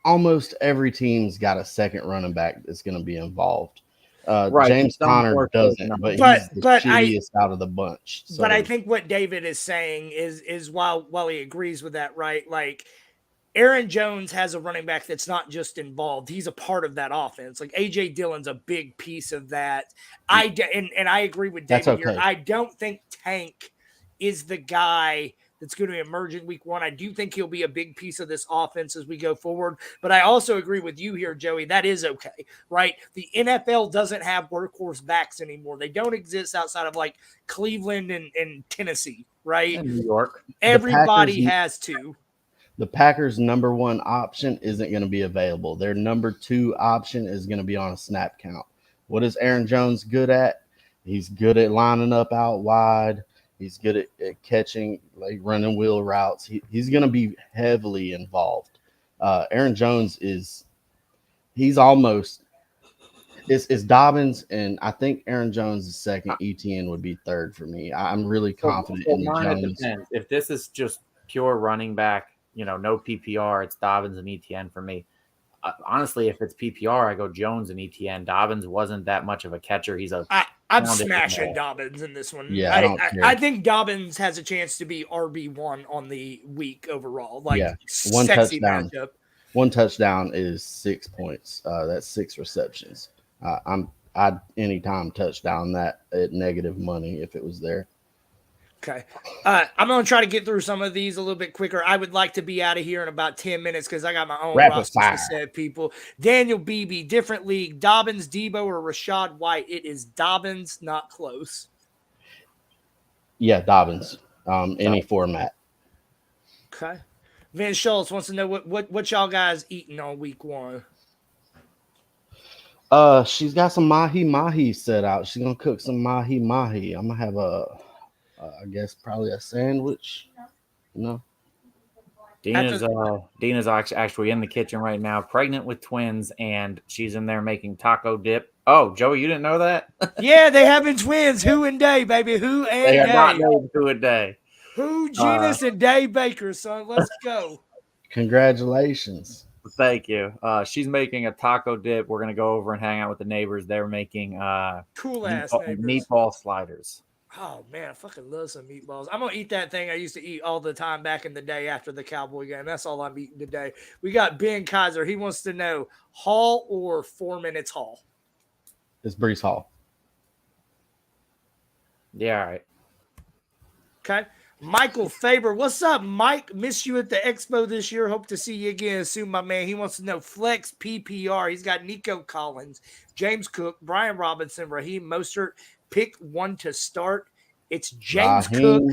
almost every team's got a second running back that's going to be involved. Right, James some Conner more doesn't, so, but but- he's the but shittiest out of the bunch. So. But I think what David is saying is while he agrees with that, right? Like Aaron Jones has a running back that's not just involved; he's a part of that offense. Like AJ Dillon's a big piece of that. And I agree with David That's here. okay. I don't think Tank is the guy that's going to emerge in week 1. I do think he'll be a big piece of this offense as we go forward. But I also agree with you here, Joey. That is okay, right? The NFL doesn't have workhorse backs anymore. They don't exist outside of like Cleveland and Tennessee, right? In New York. Everybody Packers- has to. The Packers' number 1 option isn't going to be available. Their number 2 option is going to be on a snap count. What is Aaron Jones good at? He's good at lining up out wide. He's good at catching, like running wheel routes. He's going to be heavily involved. Aaron Jones he's almost it's Dobbins, and I think Aaron Jones is second. Etienne would be third for me. I'm really confident in mine, it Jones. depends. If this is just pure running back, no PPR, it's Dobbins and Etienne for me. Honestly, if it's PPR, I go Jones and Etienne. Dobbins wasn't that much of a catcher. He's a I'm Found it smashing in Dobbins in this one. Yeah, I don't care. I think Dobbins has a chance to be RB1 on the week overall. Like, Yeah, one sexy touchdown. matchup. 1 touchdown is 6 points. That's 6 receptions. I'd anytime touchdown that at negative money if it was there. Okay. I'm going to try to get through some of these a little bit quicker. I would like to be out of here in about 10 minutes because I got my own Rapid roster fire. set, people. Daniel Beebe, different league. Dobbins, Debo, or Rashad White. It is Dobbins, not close. Yeah, Dobbins. Any format. Okay. Vince Schultz wants to know what y'all guys eating on week 1. She's got some mahi set out. She's gonna cook some mahi. I'm gonna have I guess probably a sandwich. No. Dina's actually in the kitchen right now, pregnant with twins, and she's in there making taco dip. Oh, Joey, you didn't know that? Yeah, they having twins. Who and Day, baby. Who and They are not Day. named to a day. Who, Genus and Day Baker, son. Let's go. Congratulations. Thank you. She's making a taco dip. We're gonna go over and hang out with the neighbors. They're making Cool ass neighbors. meatball sliders. Oh man, I fucking love some meatballs. I'm gonna eat that thing I used to eat all the time back in the day after the Cowboy game. That's all I'm eating today. We got Ben Kaiser. He wants to know Hall or 4 minutes Hall. It's Brees Hall. Yeah, all right. Okay. Michael Faber, what's up, Mike? Miss you at the expo this year. Hope to see you again soon, my man. He wants to know flex PPR. He's got Nico Collins, James Cook, Brian Robinson, Raheem Mostert. Pick one to start. It's James Cook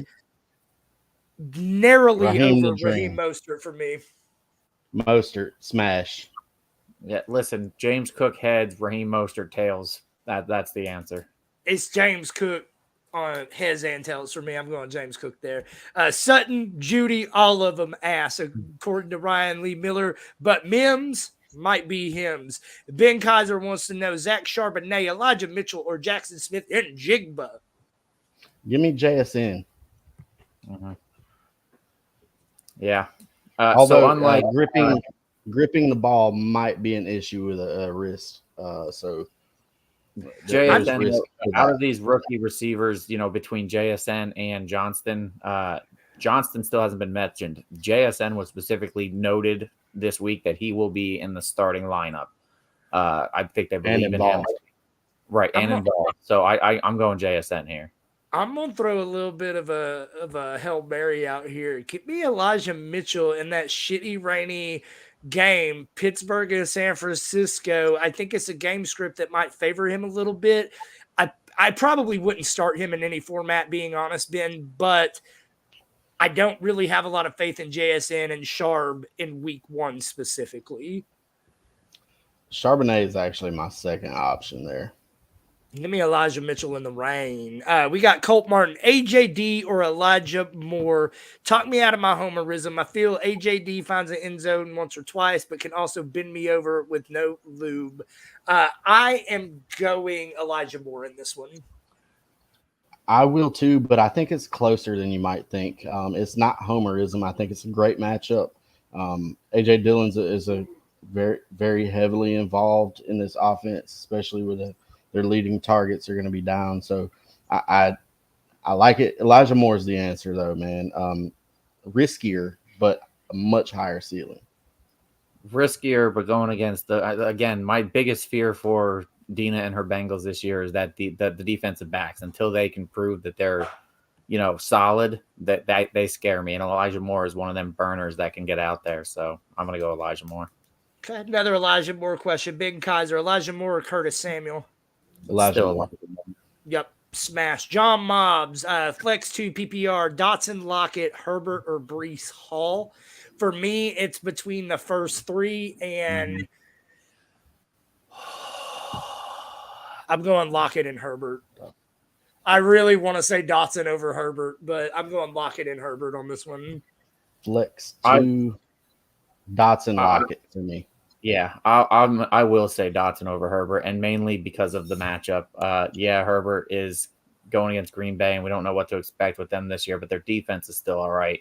narrowly Raheem over the Dream. Raheem Mostert for me. Mostert, smash. Yeah, listen, James Cook heads, Raheem Mostert tails. That's the answer. It's James Cook on heads and tails for me. I'm going James Cook there. Sutton, Judy, all of them ass, according to Ryan Lee Miller. But Mims might be hims. Ben Kaiser wants to know Zach Charbonnet, Elijah Mitchell, or Jackson Smith and Jigba. Give me JSN. Mm-hmm. Yeah. Although so unlike gripping the ball might be an issue with a wrist. So JSN, out of these rookie receivers, between JSN and Johnston, Johnston still hasn't been mentioned. JSN was specifically noted this week that he will be in the starting lineup. I think they believe in him. Right, and involved. So I'm going JSN here. I'm gonna throw a little bit of a Hail Mary out here. Give me Elijah Mitchell in that shitty rainy game, Pittsburgh and San Francisco. I think it's a game script that might favor him a little bit. I probably wouldn't start him in any format, being honest, Ben, but I don't really have a lot of faith in JSN and Sharb in week 1 specifically. Charbonnet is actually my second option there. Give me Elijah Mitchell in the rain. We got Colt Martin, AJD, or Elijah Moore. Talk me out of my homerism. I feel AJD finds an end zone once or twice, but can also bend me over with no lube. I am going Elijah Moore in this one. I will too, but I think it's closer than you might think. It's not homerism. I think it's a great matchup. AJ Dillon is a very, very heavily involved in this offense, especially with their leading targets are going to be down. So I like it. Elijah Moore is the answer, though, man. Riskier, but a much higher ceiling. Riskier, but going against again, my biggest fear for Dina and her Bengals this year is that the defensive backs, until they can prove that they're, solid, that they scare me. And Elijah Moore is one of them burners that can get out there. So I'm going to go Elijah Moore. Okay, another Elijah Moore question. Big Kaiser, Elijah Moore or Curtis Samuel? Elijah Moore. Yep, smash. John Mobbs, Flex 2 PPR, Dotson, Lockett, Herbert, or Breece Hall. For me, it's between the first 3 and I'm going Lockett and Herbert. I really want to say Dotson over Herbert, but I'm going Lockett and Herbert on this one. Flex 2, Dotson, Lockett for me. Yeah, I will say Dotson over Herbert, and mainly because of the matchup. Herbert is going against Green Bay, and we don't know what to expect with them this year, but their defense is still all right.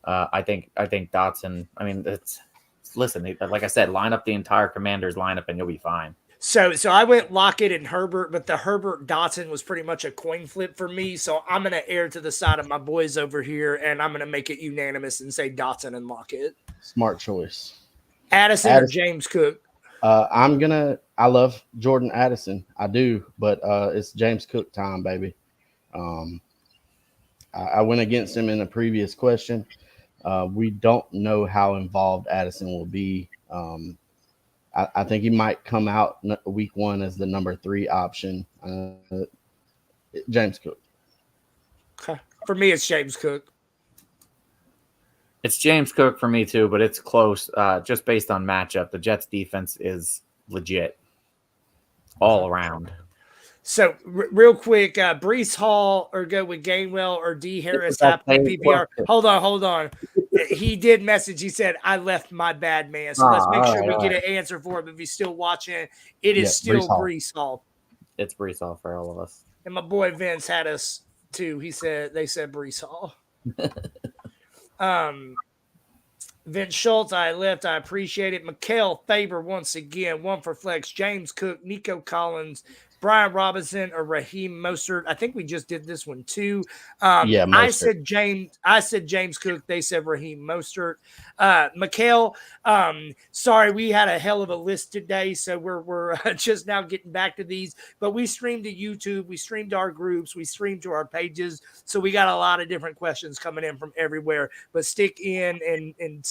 I think Dotson. I mean, listen, like I said, line up the entire Commanders lineup, and you'll be fine. So I went Lockett and Herbert, but the Herbert Dotson was pretty much a coin flip for me. So I'm going to err to the side of my boys over here, and I'm going to make it unanimous and say Dotson and Lockett. Smart choice. Addison or James Cook? I love Jordan Addison. I do, but it's James Cook time, baby. I went against him in the previous question. We don't know how involved Addison will be. I think he might come out week 1 as the number 3 option. James Cook. Okay. For me, it's James Cook. It's James Cook for me too, but it's close just based on matchup. The Jets defense is legit all around. So real quick, Breece Hall or go with Gainwell or D Harris PPR. Hold on. He did message. He said, I left my bad man. So let's make sure we get an answer for him. If he's still watching, it is still Breece Hall. It's Breece Hall for all of us. And my boy Vince had us too. They said Breece Hall. Vince Schultz, I left. I appreciate it. Mikael Faber once again, 1 for Flex. James Cook, Nico Collins, Brian Robinson, or Raheem Mostert. I think we just did this one too. I said James Cook. They said Raheem Mostert. Mikael, sorry, we had a hell of a list today, so we're just now getting back to these. But we streamed to YouTube, we streamed to our groups, we streamed to our pages, so we got a lot of different questions coming in from everywhere. But stick in and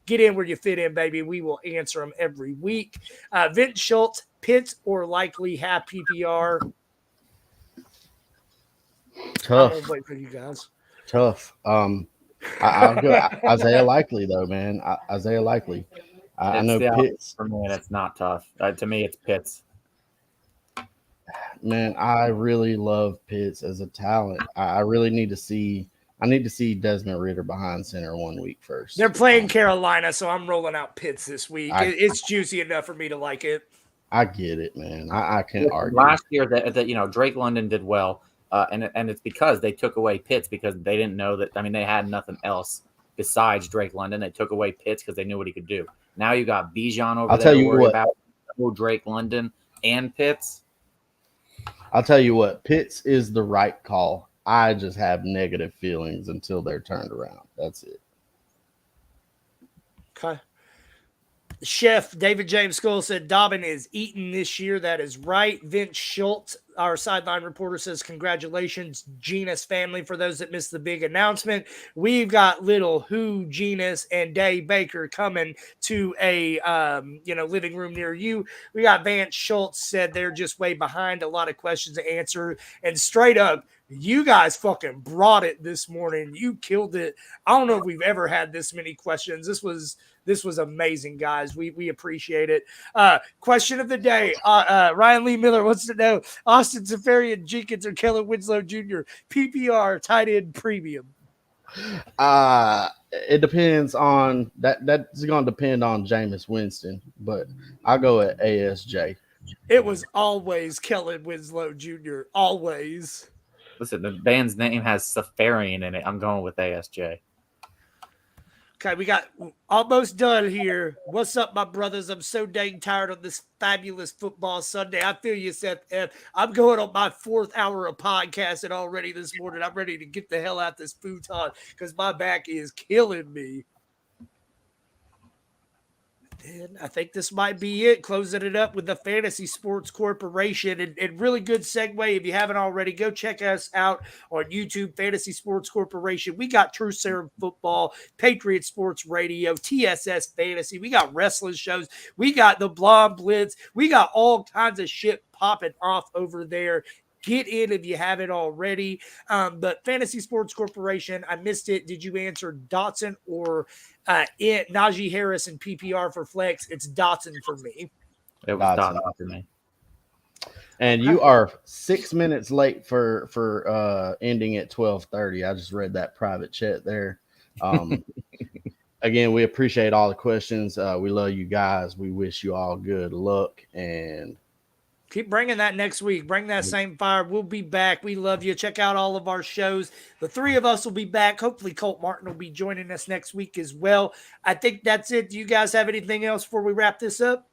get in where you fit in, baby. We will answer them every week. Vince Schultz, Pitts or likely half PPR? Tough. I'm gonna wait for you guys. Tough. I'll go Isaiah Likely though, man. Isaiah Likely. I It's know the Pitts. for me, and it's not tough. To me, it's Pitts. Man, I really love Pitts as a talent. I really need to see. I need to see Desmond Ritter behind center 1 week first. They're playing Carolina, so I'm rolling out Pitts this week. I- It's juicy enough for me to like it. I get it, man. I can't argue. Last year, that Drake London did well, and it's because they took away Pitts because they didn't know that. I mean, they had nothing else besides Drake London. They took away Pitts because they knew what he could do. Now you got Bijan over I'll there tell to you worry what. about Drake London and Pitts. I'll tell you what. Pitts is the right call. I just have negative feelings until they're turned around. That's it. Okay. Chef David James Scholl said Dobbin is eating this year. That is right. Vince Schultz, our sideline reporter, says congratulations, Genus family, for those that missed the big announcement. We've got little Who, Genus, and Dave Baker coming to a living room near you. We got Vance Schultz said they're just way behind. A lot of questions to answer. And straight up, you guys fucking brought it this morning. You killed it. I don't know if we've ever had this many questions. This was amazing, guys. We appreciate it. Question of the day. Ryan Lee Miller wants to know Austin Safarian Jenkins or Kellen Winslow Jr. PPR tight end premium. It depends on that. That's going to depend on Jameis Winston, but I'll go at ASJ. It was always Kellen Winslow Jr. Always. Listen, the band's name has Safarian in it. I'm going with ASJ. Okay, we got almost done here. What's up, my brothers? I'm so dang tired of this fabulous football Sunday. I feel you, Seth. I'm going on my 4th hour of podcasting already this morning. I'm ready to get the hell out this futon because my back is killing me. And I think this might be it. Closing it up with the Fantasy Sports Corporation. And really good segue. If you haven't already, go check us out on YouTube, Fantasy Sports Corporation. We got True Serum Football, Patriot Sports Radio, TSS Fantasy. We got wrestling shows. We got the Blonde Blitz. We got all kinds of shit popping off over there. Get in if you haven't already. But Fantasy Sports Corporation, I missed it. Did you answer Dotson or Najee Harris and PPR for flex? It's Dotson for me. It was Dotson for me. And you are 6 minutes late for ending at 12:30. I just read that private chat there. Again, we appreciate all the questions. We love you guys. We wish you all good luck and keep bringing that next week. Bring that same fire. We'll be back. We love you. Check out all of our shows. The 3 of us will be back. Hopefully, Colt Martin will be joining us next week as well. I think that's it. Do you guys have anything else before we wrap this up?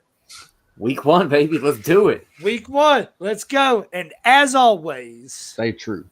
Week 1, baby. Let's do it. Week 1. Let's go. And as always, stay true.